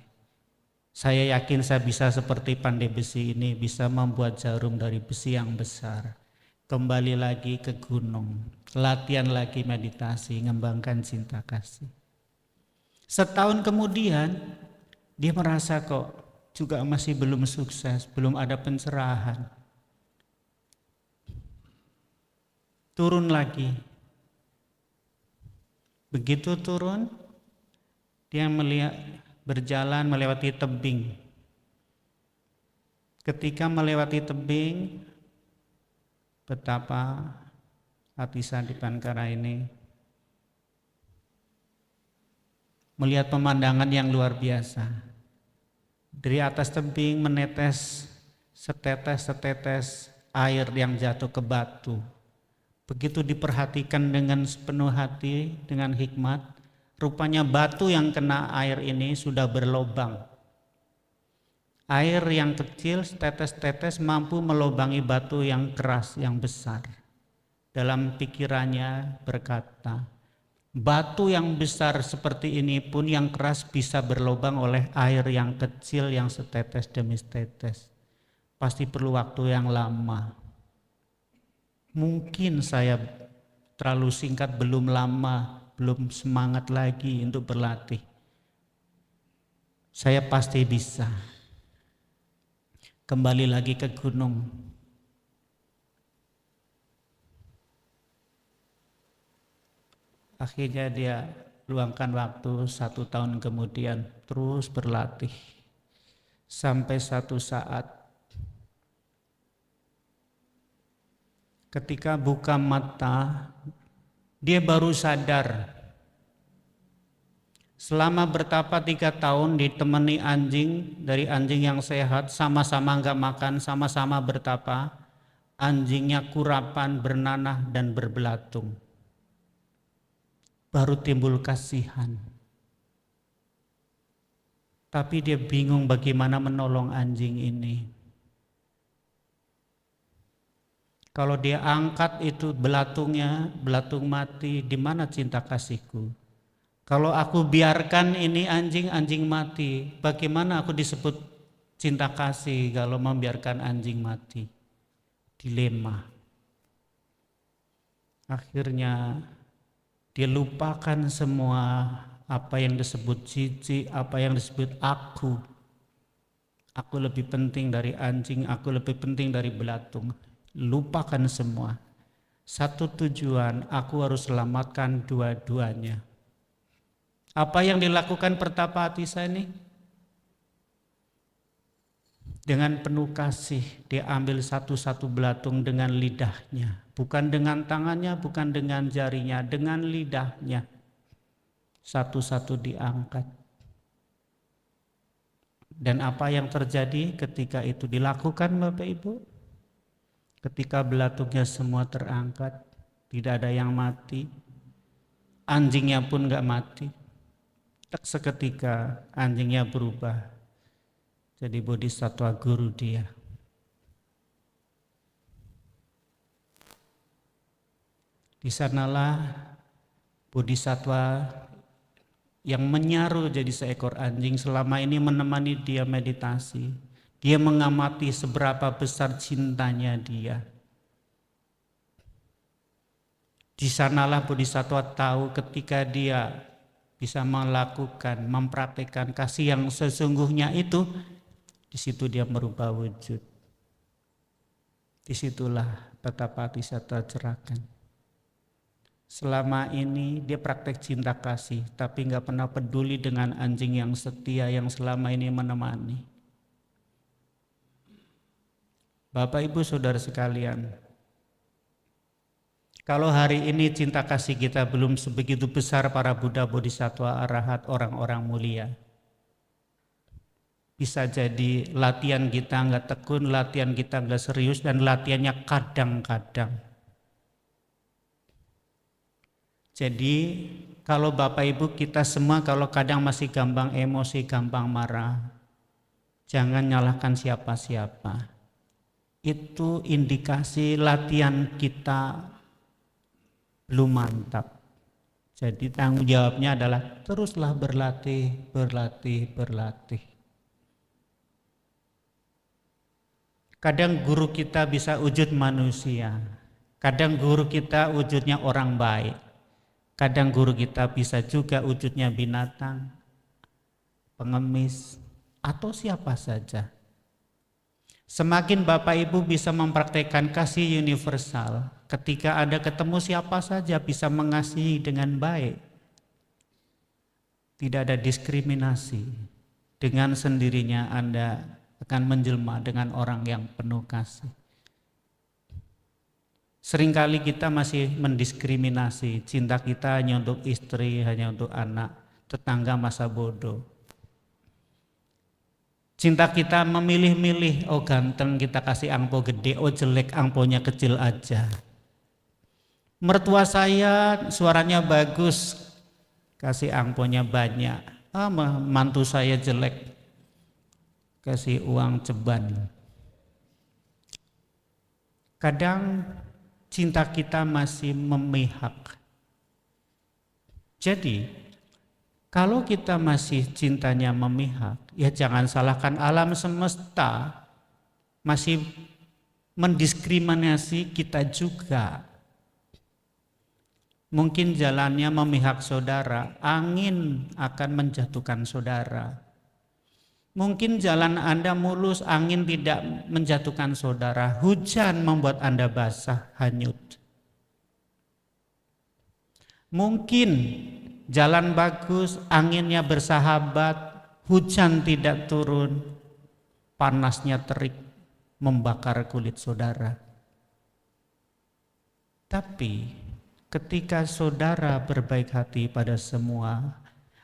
Saya yakin saya bisa seperti pandai besi ini, bisa membuat jarum dari besi yang besar. Kembali lagi ke gunung, latihan lagi meditasi, ngembangkan cinta kasih. Setahun kemudian, dia merasa kok juga masih belum sukses, belum ada pencerahan. Turun lagi. Begitu turun, dia berjalan melewati tebing. Ketika melewati tebing, betapa Atisa Dipankara ini melihat pemandangan yang luar biasa. Dari atas tebing menetes setetes-setetes air yang jatuh ke batu. Begitu diperhatikan dengan sepenuh hati, dengan hikmat, rupanya batu yang kena air ini sudah berlobang. Air yang kecil, setetes-tetes mampu melobangi batu yang keras, yang besar. Dalam pikirannya berkata, batu yang besar seperti ini pun yang keras bisa berlobang oleh air yang kecil yang setetes demi setetes. Pasti perlu waktu yang lama. Mungkin saya terlalu singkat, belum lama, belum semangat lagi untuk berlatih. Saya pasti bisa. Kembali lagi ke gunung. Akhirnya dia luangkan waktu 1 tahun kemudian terus berlatih. Sampai satu saat ketika buka mata, dia baru sadar. Selama bertapa 3 tahun ditemani anjing, dari anjing yang sehat, sama-sama nggak makan, sama-sama bertapa. Anjingnya kurapan, bernanah, dan berbelatung. Baru timbul kasihan. Tapi dia bingung bagaimana menolong anjing ini. Kalau dia angkat itu belatungnya, belatung mati, di mana cinta kasihku? Kalau aku biarkan ini anjing mati, bagaimana aku disebut cinta kasih kalau membiarkan anjing mati? Dilema. Akhirnya dia lupakan semua apa yang disebut jijik, apa yang disebut aku. Aku lebih penting dari anjing, aku lebih penting dari belatung. Lupakan semua. Satu tujuan, aku harus selamatkan dua-duanya. Apa yang dilakukan Pertapa Atisa ini? Dengan penuh kasih, dia ambil satu-satu belatung dengan lidahnya. Bukan dengan tangannya, bukan dengan jarinya, dengan lidahnya. Satu-satu diangkat. Dan apa yang terjadi ketika itu dilakukan Bapak Ibu? Ketika belatungnya semua terangkat, tidak ada yang mati, anjingnya pun gak mati. Tak seketika anjingnya berubah jadi bodhisatwa guru dia. Di sanalah bodhisatwa yang menyaru jadi seekor anjing selama ini menemani dia meditasi. Dia mengamati seberapa besar cintanya dia. Di sanalah bodhisatwa tahu ketika dia bisa melakukan, mempraktikkan kasih yang sesungguhnya itu, di situ dia merubah wujud. Disitulah Pertapa Atisa tercerahkan. Selama ini dia praktek cinta kasih, tapi nggak pernah peduli dengan anjing yang setia yang selama ini menemani. Bapak Ibu Saudara sekalian, kalau hari ini cinta kasih kita belum sebegitu besar para Buddha, Bodhisattva, Arahat, orang-orang mulia, bisa jadi latihan kita nggak tekun, latihan kita nggak serius, dan latihannya kadang-kadang. Jadi kalau Bapak Ibu kita semua kalau kadang masih gampang emosi, gampang marah, jangan nyalahkan siapa-siapa. Itu indikasi latihan kita belum mantap. Jadi tanggung jawabnya adalah teruslah berlatih, berlatih, berlatih. Kadang guru kita bisa wujud manusia, kadang guru kita wujudnya orang baik. Kadang guru kita bisa juga wujudnya binatang, pengemis, atau siapa saja. Semakin Bapak Ibu bisa mempraktekkan kasih universal, ketika Anda ketemu siapa saja bisa mengasihi dengan baik. Tidak ada diskriminasi. Dengan sendirinya Anda akan menjelma dengan orang yang penuh kasih. Seringkali kita masih mendiskriminasi, cinta kita hanya untuk istri, hanya untuk anak, tetangga masa bodoh. Cinta kita memilih-milih, oh ganteng kita kasih angpo gede, oh jelek angponya kecil aja. Mertua saya suaranya bagus, kasih angponya banyak. Mantu saya jelek, kasih uang ceban. Kadang cinta kita masih memihak. Jadi, kalau kita masih cintanya memihak, ya jangan salahkan alam semesta masih mendiskriminasi kita juga. Mungkin jalannya memihak saudara, angin akan menjatuhkan saudara. Mungkin jalan Anda mulus, angin tidak menjatuhkan saudara, hujan membuat Anda basah, hanyut. Mungkin jalan bagus, anginnya bersahabat, hujan tidak turun, panasnya terik membakar kulit saudara. Tapi ketika saudara berbaik hati pada semua,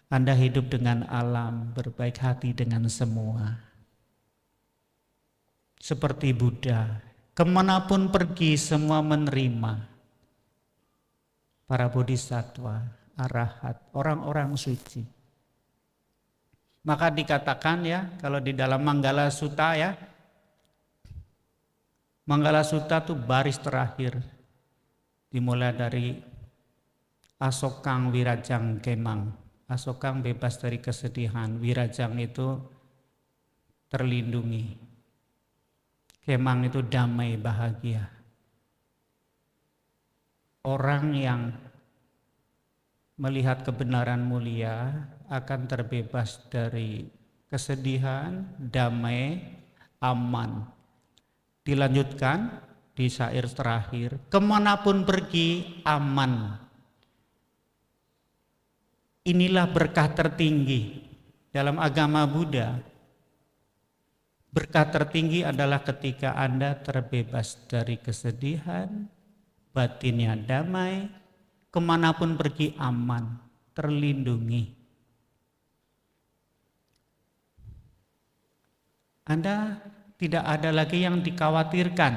Anda hidup dengan alam, berbaik hati dengan semua. Seperti Buddha, kemanapun pergi semua menerima. Para bodhisattva, arahat, orang-orang suci. Maka dikatakan ya, kalau di dalam Manggala Sutta ya, Manggala Sutta itu baris terakhir. Dimulai dari Asokang Wirajang Kemang. Asokang bebas dari kesedihan, Wirajang itu terlindungi. Kemang itu damai, bahagia. Orang yang melihat kebenaran mulia akan terbebas dari kesedihan, damai, aman. Dilanjutkan di syair terakhir, kemanapun pergi aman. Inilah berkah tertinggi dalam agama Buddha. Berkah tertinggi adalah ketika Anda terbebas dari kesedihan, batinnya damai, kemanapun pergi aman, terlindungi. Anda tidak ada lagi yang dikhawatirkan.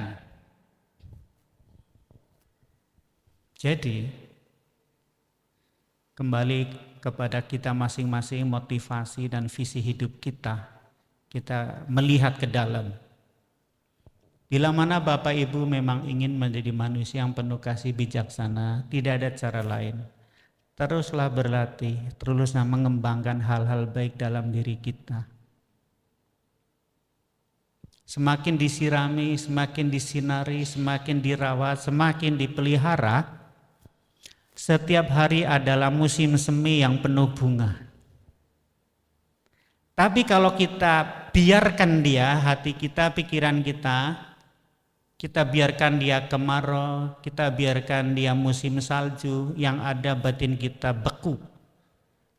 Jadi, kembali kepada kita masing-masing motivasi dan visi hidup kita. Kita melihat ke dalam. Bila mana Bapak Ibu memang ingin menjadi manusia yang penuh kasih bijaksana, tidak ada cara lain. Teruslah berlatih, teruslah mengembangkan hal-hal baik dalam diri kita. Semakin disirami, semakin disinari, semakin dirawat, semakin dipelihara, setiap hari adalah musim semi yang penuh bunga. Tapi kalau kita biarkan dia, hati kita, pikiran kita biarkan dia kemarau, kita biarkan dia musim salju, yang ada batin kita beku,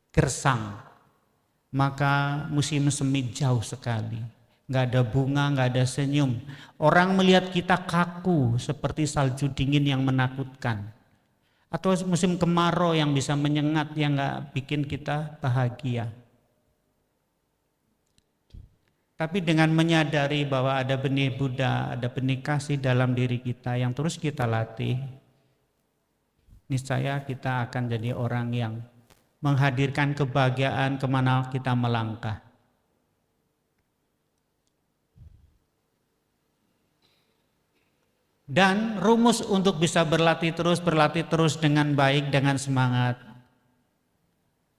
gersang, maka musim semi jauh sekali. Nggak ada bunga, nggak ada senyum. Orang melihat kita kaku seperti salju dingin yang menakutkan. Atau musim kemarau yang bisa menyengat, yang nggak bikin kita bahagia. Tapi dengan menyadari bahwa ada benih Buddha, ada benih kasih dalam diri kita yang terus kita latih, niscaya kita akan jadi orang yang menghadirkan kebahagiaan kemana kita melangkah. Dan rumus untuk bisa berlatih terus dengan baik, dengan semangat.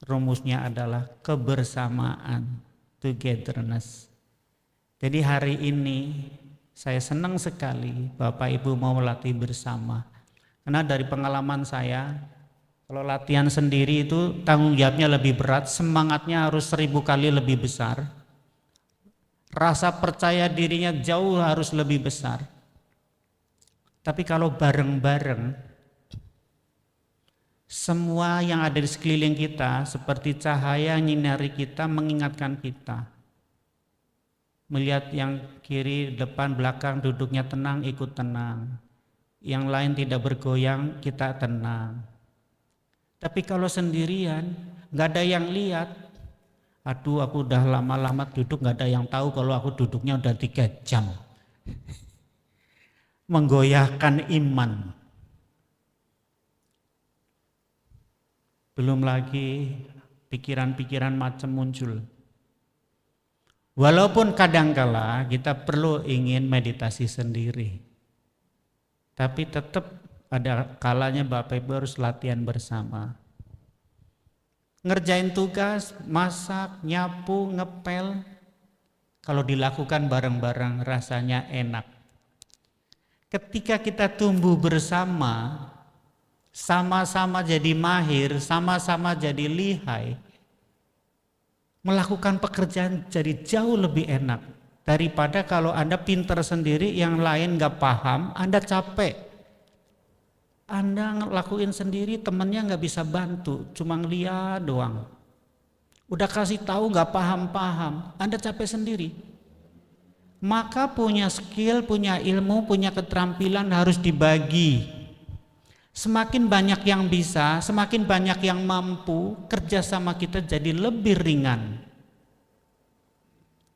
Rumusnya adalah kebersamaan, togetherness. Jadi hari ini saya senang sekali Bapak Ibu mau latih bersama. Karena dari pengalaman saya, kalau latihan sendiri itu tanggung jawabnya lebih berat, semangatnya harus 1000 kali lebih besar. Rasa percaya dirinya jauh harus lebih besar. Tapi kalau bareng-bareng, semua yang ada di sekeliling kita seperti cahaya nyinari kita, mengingatkan kita. Melihat yang kiri, depan, belakang duduknya tenang, ikut tenang. Yang lain tidak bergoyang, kita tenang. Tapi kalau sendirian, gak ada yang lihat. Aduh, aku udah lama-lama duduk, gak ada yang tahu kalau aku duduknya udah 3 jam. Menggoyahkan iman. Belum lagi pikiran-pikiran macam muncul. Walaupun kadangkala kita perlu ingin meditasi sendiri, tapi tetap ada kalanya Bapak Ibu harus latihan bersama. Ngerjain tugas, masak, nyapu, ngepel, kalau dilakukan bareng-bareng rasanya enak. Ketika kita tumbuh bersama, sama-sama jadi mahir, sama-sama jadi lihai, melakukan pekerjaan jadi jauh lebih enak daripada kalau Anda pintar sendiri, yang lain gak paham, Anda capek. Anda ngelakuin sendiri, temennya nggak bisa bantu, cuma ngeliat doang. Udah kasih tahu nggak paham-paham, Anda capek sendiri. Maka punya skill, punya ilmu, punya keterampilan harus dibagi. Semakin banyak yang bisa, semakin banyak yang mampu, kerjasama kita jadi lebih ringan.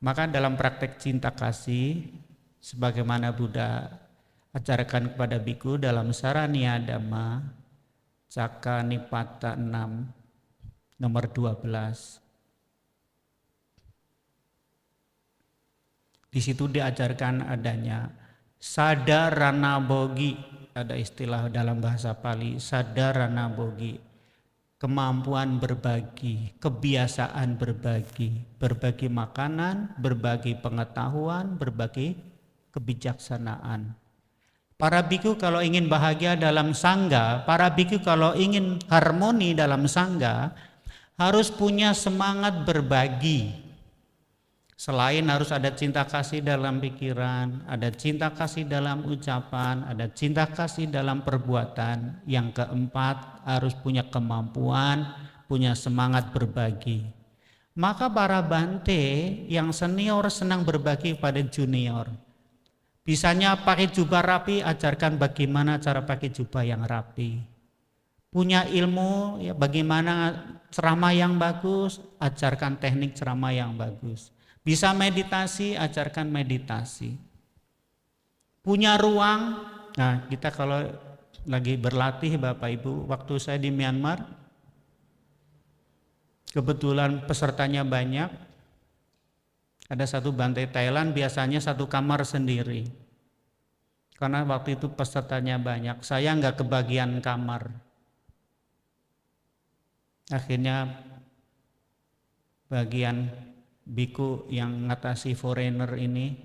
Maka dalam praktek cinta kasih, sebagaimana Buddha ajarkan kepada biku dalam Saraniya Dhamma, Caka Nipata 6, nomor 12. Di situ diajarkan adanya sadarana bogi, ada istilah dalam bahasa Pali, sadarana bogi, kemampuan berbagi, kebiasaan berbagi makanan, berbagi pengetahuan, berbagi kebijaksanaan. Para biku kalau ingin bahagia dalam sangga, para biku kalau ingin harmoni dalam sangga, harus punya semangat berbagi. Selain harus ada cinta kasih dalam pikiran, ada cinta kasih dalam ucapan, ada cinta kasih dalam perbuatan. Yang keempat, harus punya kemampuan, punya semangat berbagi. Maka para bante yang senior senang berbagi pada junior. Bisanya pakai jubah rapi, ajarkan bagaimana cara pakai jubah yang rapi. Punya ilmu, ya bagaimana ceramah yang bagus, ajarkan teknik ceramah yang bagus. Bisa meditasi, ajarkan meditasi. Punya ruang, nah kita kalau lagi berlatih Bapak Ibu, waktu saya di Myanmar, kebetulan pesertanya banyak, ada satu bante Thailand biasanya satu kamar sendiri. Karena waktu itu pesertanya banyak, saya nggak kebagian kamar. Akhirnya bagian biku yang mengatasi foreigner ini,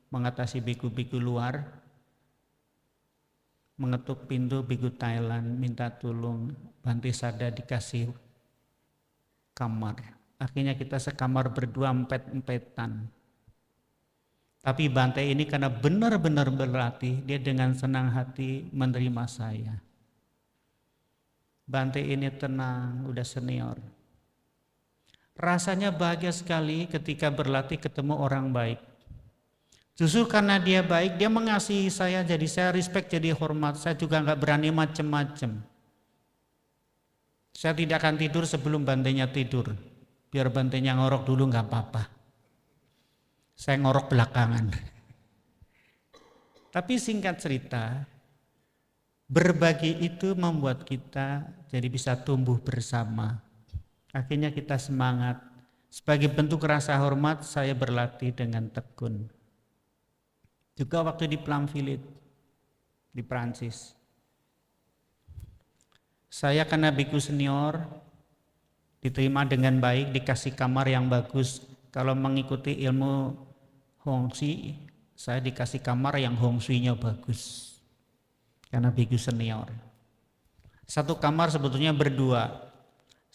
mengatasi biku-biku luar, mengetuk pintu biku Thailand, minta tolong Bante Sada dikasih kamar. Akhirnya kita sekamar berdua empet-empetan. Tapi Bante ini karena benar-benar berlatih, dia dengan senang hati menerima saya. Bante ini tenang, udah senior. Rasanya bahagia sekali ketika berlatih ketemu orang baik. Justru karena dia baik, dia mengasihi saya, jadi saya respect, jadi hormat. Saya juga nggak berani macem-macem. Saya tidak akan tidur sebelum bantenya tidur. Biar bantenya ngorok dulu nggak apa-apa. Saya ngorok belakangan. Tapi singkat cerita, berbagi itu membuat kita jadi bisa tumbuh bersama. Akhirnya kita semangat. Sebagai bentuk rasa hormat, saya berlatih dengan tekun. Juga waktu di Plainville, di Prancis. Saya karena biku senior, diterima dengan baik, dikasih kamar yang bagus. Kalau mengikuti ilmu Hongxi, saya dikasih kamar yang Hongxi-nya bagus. Karena biku senior. Satu kamar sebetulnya berdua.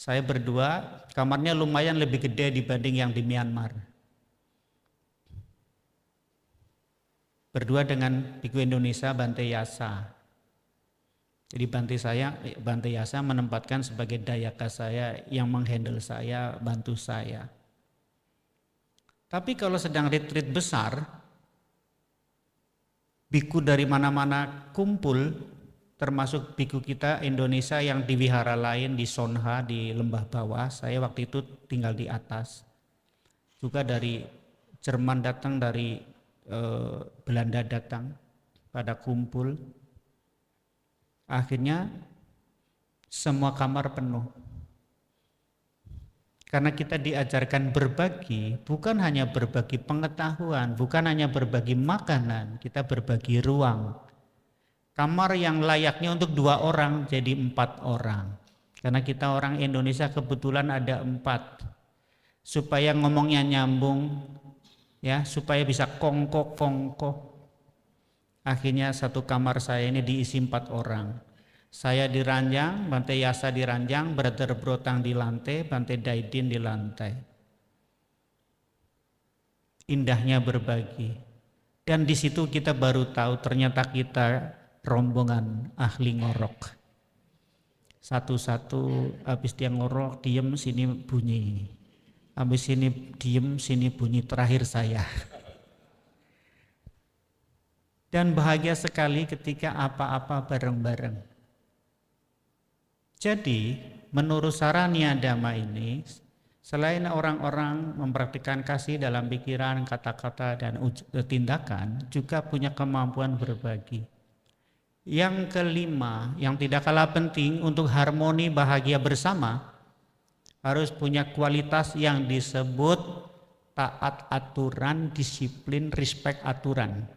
Saya berdua, kamarnya lumayan lebih gede dibanding yang di Myanmar. Berdua dengan biku Indonesia, Bante Yasa. Jadi Bante Yasa menempatkan sebagai dayaka saya yang menghandle saya, bantu saya. Tapi kalau sedang retreat besar, biku dari mana-mana kumpul, termasuk biku kita Indonesia yang di wihara lain di Sonha, di lembah bawah. Saya waktu itu tinggal di atas. Juga dari Jerman datang, dari Belanda datang, pada kumpul. Akhirnya semua kamar penuh. Karena kita diajarkan berbagi, bukan hanya berbagi pengetahuan, bukan hanya berbagi makanan, kita berbagi ruang. Kamar yang layaknya untuk 2 orang jadi 4 orang. Karena kita orang Indonesia kebetulan ada 4. Supaya ngomongnya nyambung, ya, supaya bisa kongkok. Akhirnya satu kamar saya ini diisi 4 orang. Saya di ranjang, Bante Yasa di ranjang, Brother Brotang di lantai, Bante Daidin di lantai. Indahnya berbagi. Dan di situ kita baru tahu ternyata kita rombongan ahli ngorok. Satu-satu habis dia ngorok, diem sini bunyi. Habis sini diem, sini bunyi, terakhir saya. Dan bahagia sekali ketika apa-apa bareng-bareng. Jadi menurut Sarania Dhamma ini, selain orang-orang mempraktikkan kasih dalam pikiran, kata-kata, dan tindakan, juga punya kemampuan berbagi. Yang kelima, yang tidak kalah penting untuk harmoni bahagia bersama, harus punya kualitas yang disebut taat aturan, disiplin, respect aturan.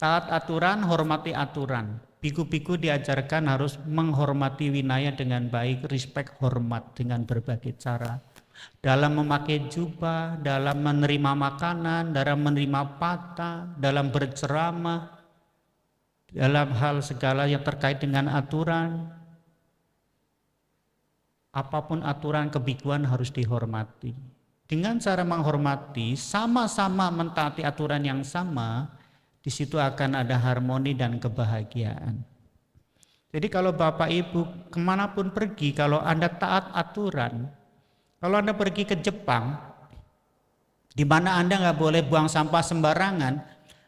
Taat aturan, hormati aturan. Biku-biku diajarkan harus menghormati winaya dengan baik, respect, hormat dengan berbagai cara. Dalam memakai jubah, dalam menerima makanan, dalam menerima patah, dalam berceramah, dalam hal segala yang terkait dengan aturan. Apapun aturan kebikuan harus dihormati. Dengan cara menghormati, sama-sama mentaati aturan yang sama, di situ akan ada harmoni dan kebahagiaan. Jadi kalau Bapak Ibu kemanapun pergi, kalau Anda taat aturan, kalau Anda pergi ke Jepang, di mana Anda nggak boleh buang sampah sembarangan,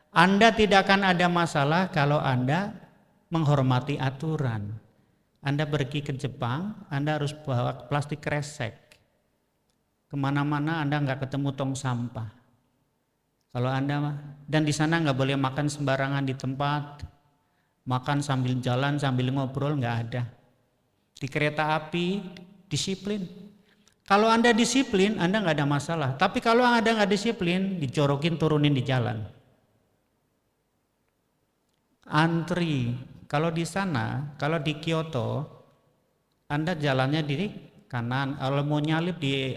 Anda tidak akan ada masalah kalau Anda menghormati aturan. Anda pergi ke Jepang, Anda harus bawa plastik kresek. Kemana-mana Anda nggak ketemu tong sampah. Kalau Anda, dan di sana nggak boleh makan sembarangan di tempat, makan sambil jalan, sambil ngobrol, nggak ada. Di kereta api, disiplin. Kalau Anda disiplin, Anda nggak ada masalah. Tapi kalau Anda nggak disiplin, dijorokin, turunin di jalan. Antri, kalau di sana, kalau di Kyoto, Anda jalannya di kanan, kalau mau nyalip di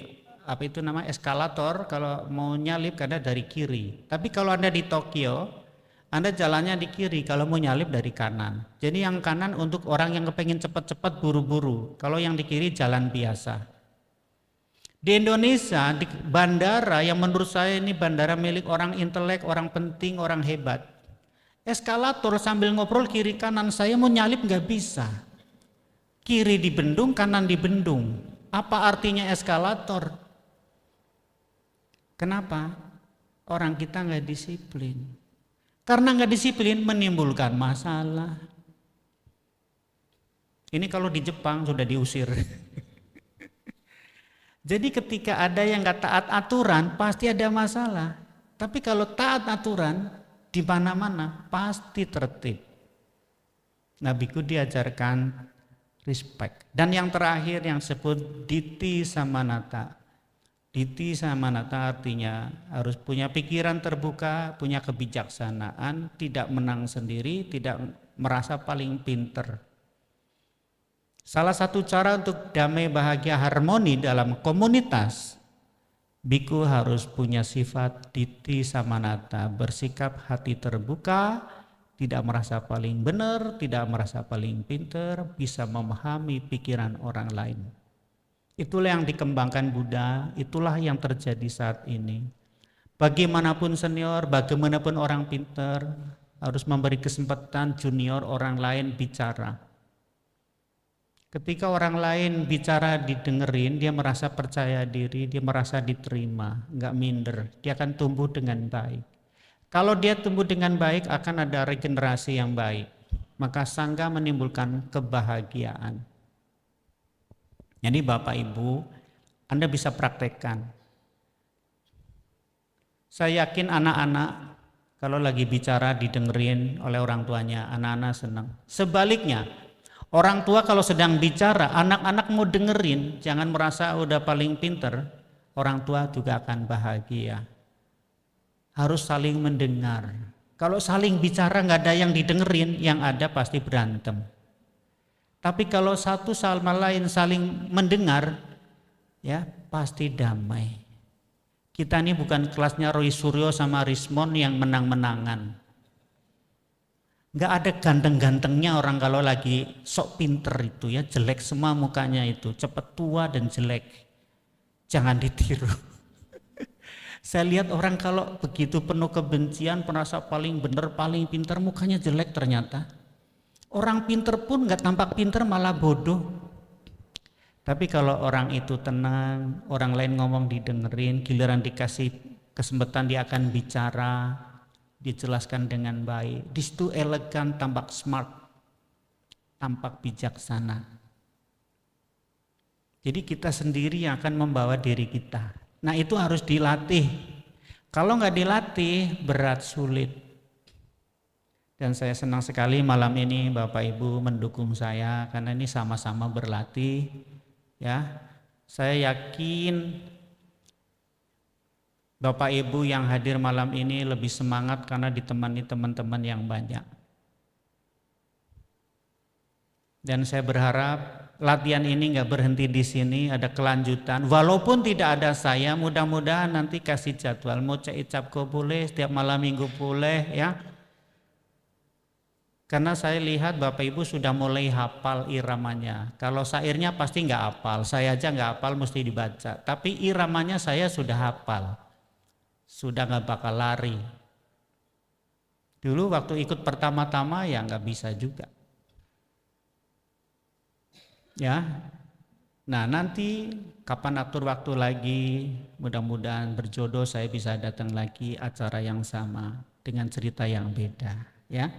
eskalator, kalau mau nyalip Anda dari kiri. Tapi kalau Anda di Tokyo, Anda jalannya di kiri, kalau mau nyalip dari kanan. Jadi yang kanan untuk orang yang kepengen cepat-cepat buru-buru, kalau yang di kiri jalan biasa. Di Indonesia, di bandara yang menurut saya ini bandara milik orang intelek, orang penting, orang hebat. Eskalator sambil ngobrol kiri kanan, saya mau nyalip nggak bisa. Kiri dibendung, kanan dibendung. Apa artinya eskalator? Kenapa? Orang kita nggak disiplin. Karena nggak disiplin menimbulkan masalah. Ini kalau di Jepang sudah diusir. Jadi ketika ada yang nggak taat aturan pasti ada masalah. Tapi kalau taat aturan, di mana-mana pasti tertib. Nabiku diajarkan respect. Dan yang terakhir yang disebut diti samanata. Diti samanata artinya harus punya pikiran terbuka, punya kebijaksanaan, tidak menang sendiri, tidak merasa paling pinter. Salah satu cara untuk damai, bahagia, harmoni dalam komunitas, biku harus punya sifat diti samanata, bersikap hati terbuka, tidak merasa paling benar, tidak merasa paling pinter, bisa memahami pikiran orang lain. Itulah yang dikembangkan Buddha, itulah yang terjadi saat ini. Bagaimanapun senior, bagaimanapun orang pinter, harus memberi kesempatan junior orang lain bicara. Ketika orang lain bicara didengerin, dia merasa percaya diri, dia merasa diterima, nggak minder, dia akan tumbuh dengan baik. Kalau dia tumbuh dengan baik akan ada regenerasi yang baik, maka sangga menimbulkan kebahagiaan. Jadi Bapak Ibu, Anda bisa praktekkan. Saya yakin anak-anak kalau lagi bicara didengerin oleh orang tuanya, anak-anak senang. Sebaliknya, orang tua kalau sedang bicara, anak-anak mau dengerin, jangan merasa udah paling pinter, orang tua juga akan bahagia. Harus saling mendengar. Kalau saling bicara nggak ada yang didengerin, yang ada pasti berantem. Tapi kalau satu sama lain saling mendengar, ya pasti damai. Kita ini bukan kelasnya Roy Suryo sama Rismon yang menang-menangan. Nggak ada ganteng-gantengnya orang kalau lagi sok pinter itu ya, jelek semua mukanya itu, cepet tua dan jelek. Jangan ditiru. Saya lihat orang kalau begitu penuh kebencian, merasa paling benar, paling pintar, mukanya jelek ternyata. Orang pinter pun nggak tampak pinter, malah bodoh. Tapi kalau orang itu tenang, orang lain ngomong didengerin, giliran dikasih kesempatan dia akan bicara, dijelaskan dengan baik. Di situ elegan, tampak smart, tampak bijaksana. Jadi kita sendiri yang akan membawa diri kita. Nah itu harus dilatih. Kalau nggak dilatih, berat, sulit. Dan saya senang sekali malam ini Bapak Ibu mendukung saya karena ini sama-sama berlatih. Ya, saya yakin Bapak Ibu yang hadir malam ini lebih semangat karena ditemani teman-teman yang banyak. Dan saya berharap latihan ini nggak berhenti di sini, ada kelanjutan. Walaupun tidak ada saya, mudah-mudahan nanti kasih jadwal. Mau icapko boleh, setiap malam minggu boleh ya. Karena saya lihat Bapak Ibu sudah mulai hafal iramanya. Kalau syairnya pasti nggak hafal, saya aja nggak hafal mesti dibaca. Tapi iramanya saya sudah hafal, sudah nggak bakal lari. Dulu waktu ikut pertama-tama ya nggak bisa juga. Ya, nah nanti kapan atur waktu lagi, mudah-mudahan berjodoh saya bisa datang lagi acara yang sama dengan cerita yang beda. Ya.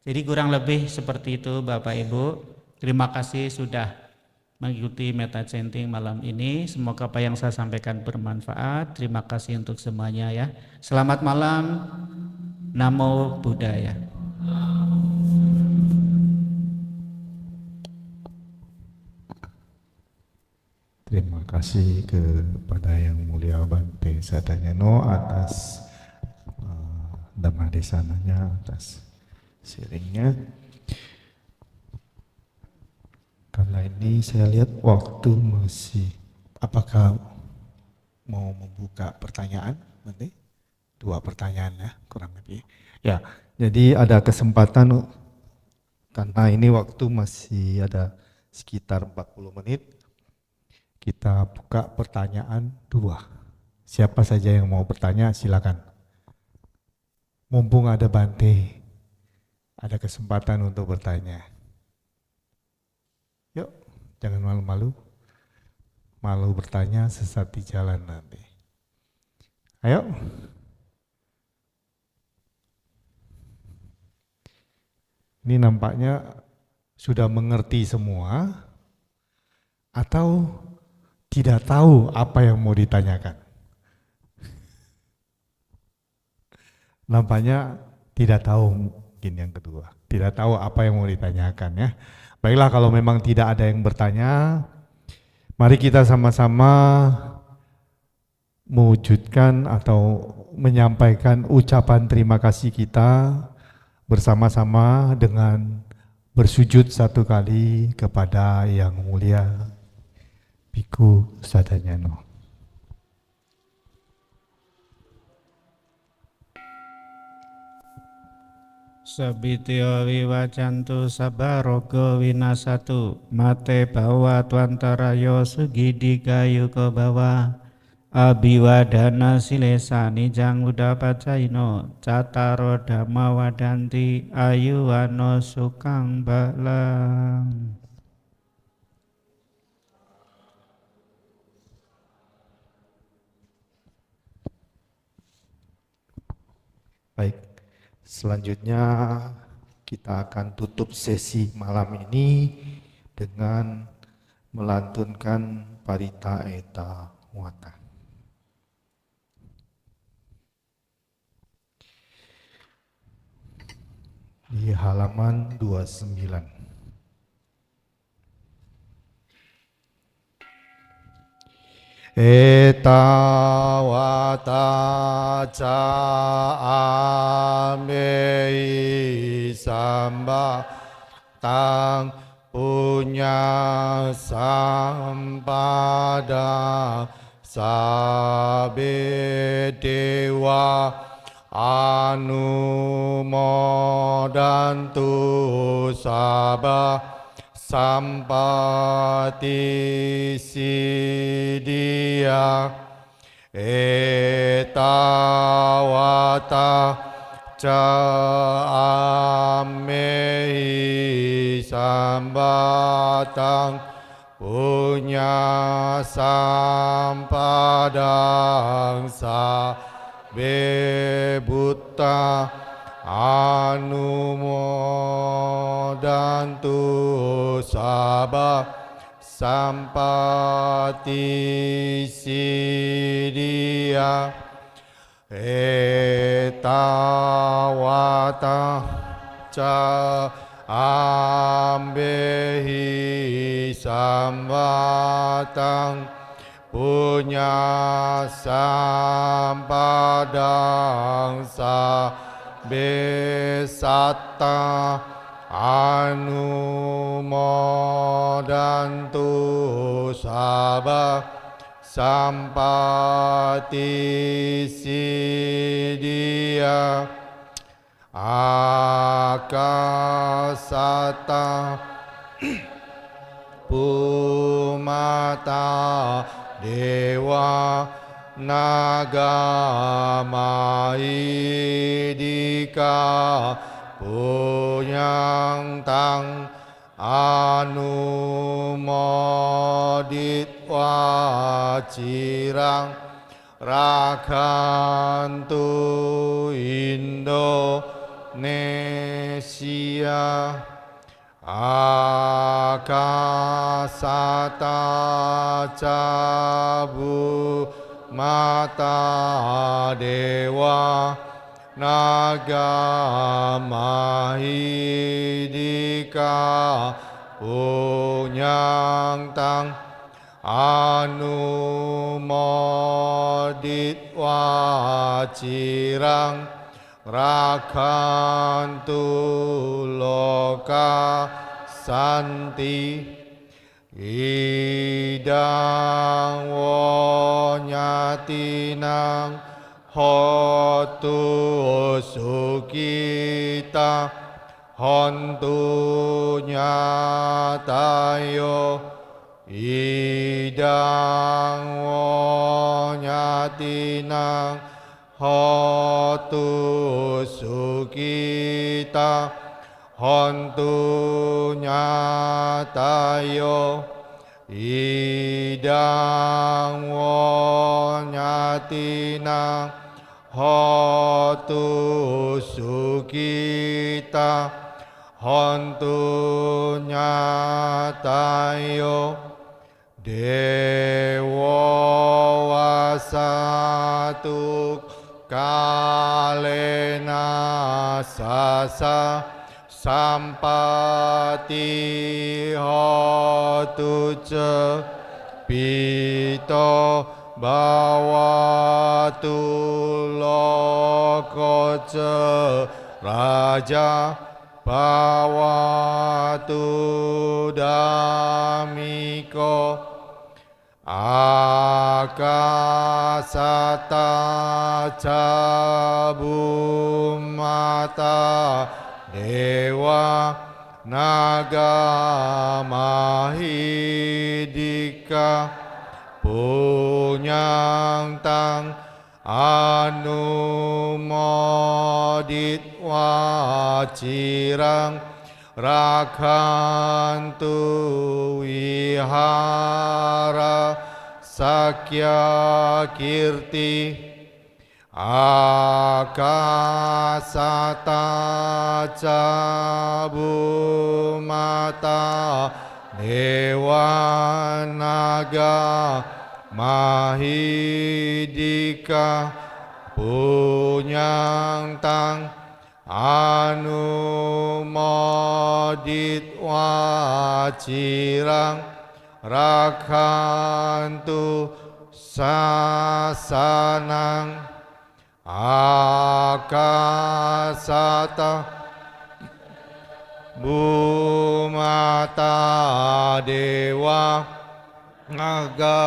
Jadi kurang lebih seperti itu Bapak Ibu. Terima kasih sudah mengikuti Meta Chanting malam ini. Semoga apa yang saya sampaikan bermanfaat. Terima kasih untuk semuanya ya. Selamat malam. Namo Buddhaya. Terima kasih kepada Yang Mulia Bante Sadanyano atas Dhamma Desananya, atas sharingnya. Karena ini saya lihat waktu masih, apakah mau membuka pertanyaan nanti? 2 pertanyaan ya kurang lebih. Ya, jadi ada kesempatan karena ini waktu masih ada sekitar 40 menit. Kita buka pertanyaan 2. Siapa saja yang mau bertanya silakan. Mumpung ada Bante, ada kesempatan untuk bertanya. Yuk, jangan malu-malu. Malu bertanya sesat di jalan nanti. Ayo. Ini nampaknya sudah mengerti semua atau tidak tahu apa yang mau ditanyakan. Nampaknya tidak tahu. Yang kedua, tidak tahu apa yang mau ditanyakan ya. Baiklah, kalau memang tidak ada yang bertanya, mari kita sama-sama mewujudkan atau menyampaikan ucapan terima kasih kita bersama-sama dengan bersujud 1 kali kepada Yang Mulia Bhikkhu Sadanyano. Sabityo viwacantu sabarogo winasatu mate bawa twantarayo sugidikayu bawa abiwadana silesa nijang udapacaino cataro dhamma wadanti ayuwano sukang balang. Baik, selanjutnya kita akan tutup sesi malam ini dengan melantunkan Parita Eta Wata. Di halaman 29. Eta wata ca amei samba tang punya sampada sabe dewa anumodantu sabah sampati siddhya etawata ca amehi tang punya sampadang sabbe buddha anumodantu sabba sampati siddhya etawata ca ambehi samvatang punya sampadang sabbe satta anumodantu sabba sampati siddhya akasata pumata dewa naga mahidika punyang tang anumoditwa cirang rakantu Indonesia akasata cabu mata dewa naga mahidika punyang tang anumoditwa cirang rakantu loka santi idang wonyatinang hotu sukita hontu nyatayo idang wonyatinang hotu sukita hontu nyatayo idang wonyatinang hotu sukita hontu nyatayo dewa wasatu kalena sasa sampati hotu ce pito bawatu loko ce raja bawatu damiko akasata cabu mata dewa naga mahidika punyang tang anumoditwa cirang rakantu wihara sakya kirti akasata cabu mata dewa naga mahidika punyang tang anumoditwa cirang rakantu sasanang akasata bumata dewa naga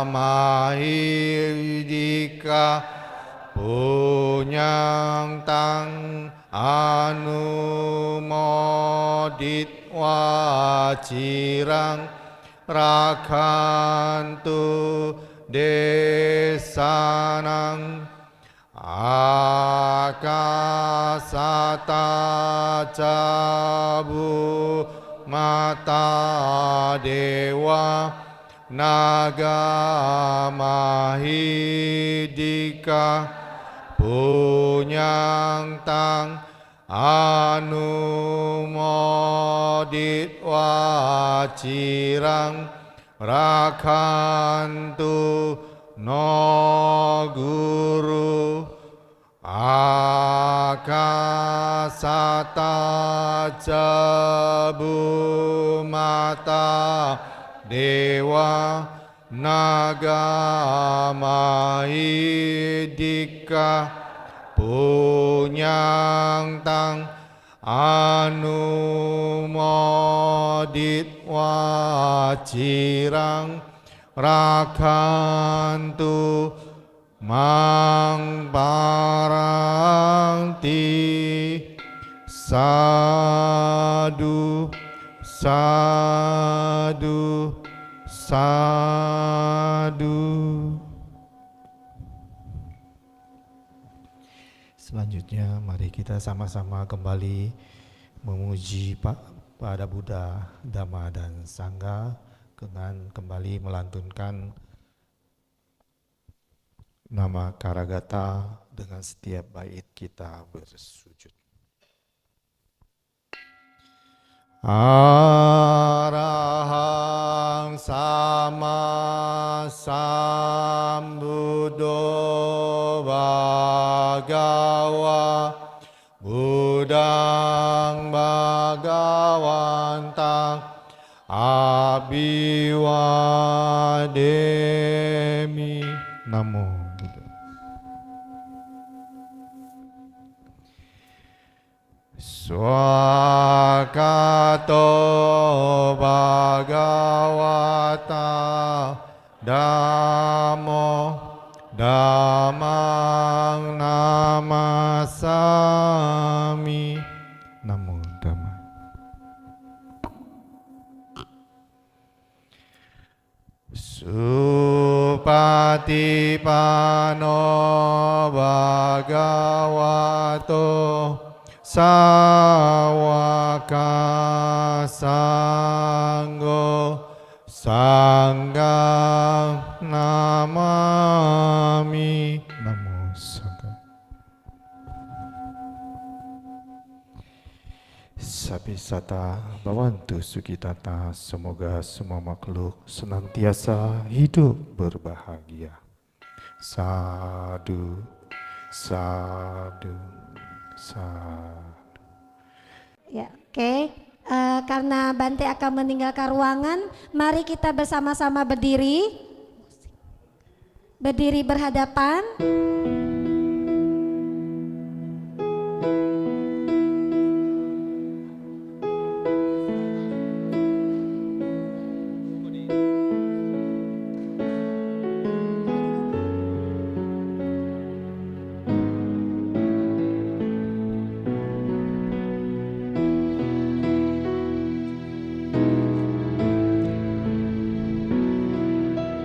mahidika punyang tang anumoditwa cirang rakantu desanang akasata cabu mata dewa naga mahidika punyang tang anumodit wacirang rakantu no guru akasata jabu mata dewa naga mahidika punyang tang anumodit wacirang rakantu mang paranti sadu sadu sadu. Selanjutnya mari kita sama-sama kembali memuji pada Buddha, Dhamma dan Sangha dengan kembali melantunkan nama Karagata dengan setiap bait kita bersujud. Arahang sama sambuddho bhagawa Buddhang bhagawantang abhiwademi. Namo Buddha. Swakato bhagavata Dhammo Dhammang namasami. Namo Dhamma. Supatipano bhagavato sawaka sanggo sanghang namami. Namo Sangha. Sapisata Bhavantu Sukitata, semoga semua makhluk senantiasa hidup berbahagia. Sadu, sadu, sadu. Ya, oke. Karena Bante akan meninggalkan ruangan, mari kita bersama-sama berdiri. Berdiri berhadapan.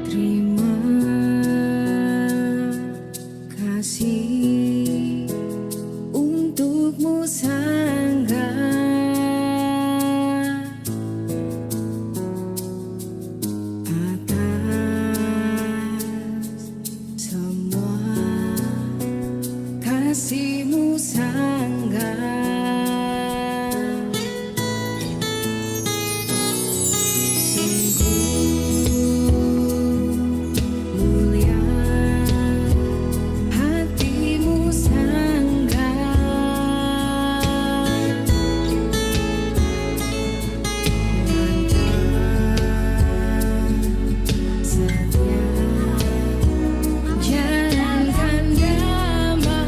Terima kasih untukmu Sangha, atas semua kasihmu Sangha. Mulia hatimu Sangha, mantap setia jalankan Dhamma.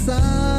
sa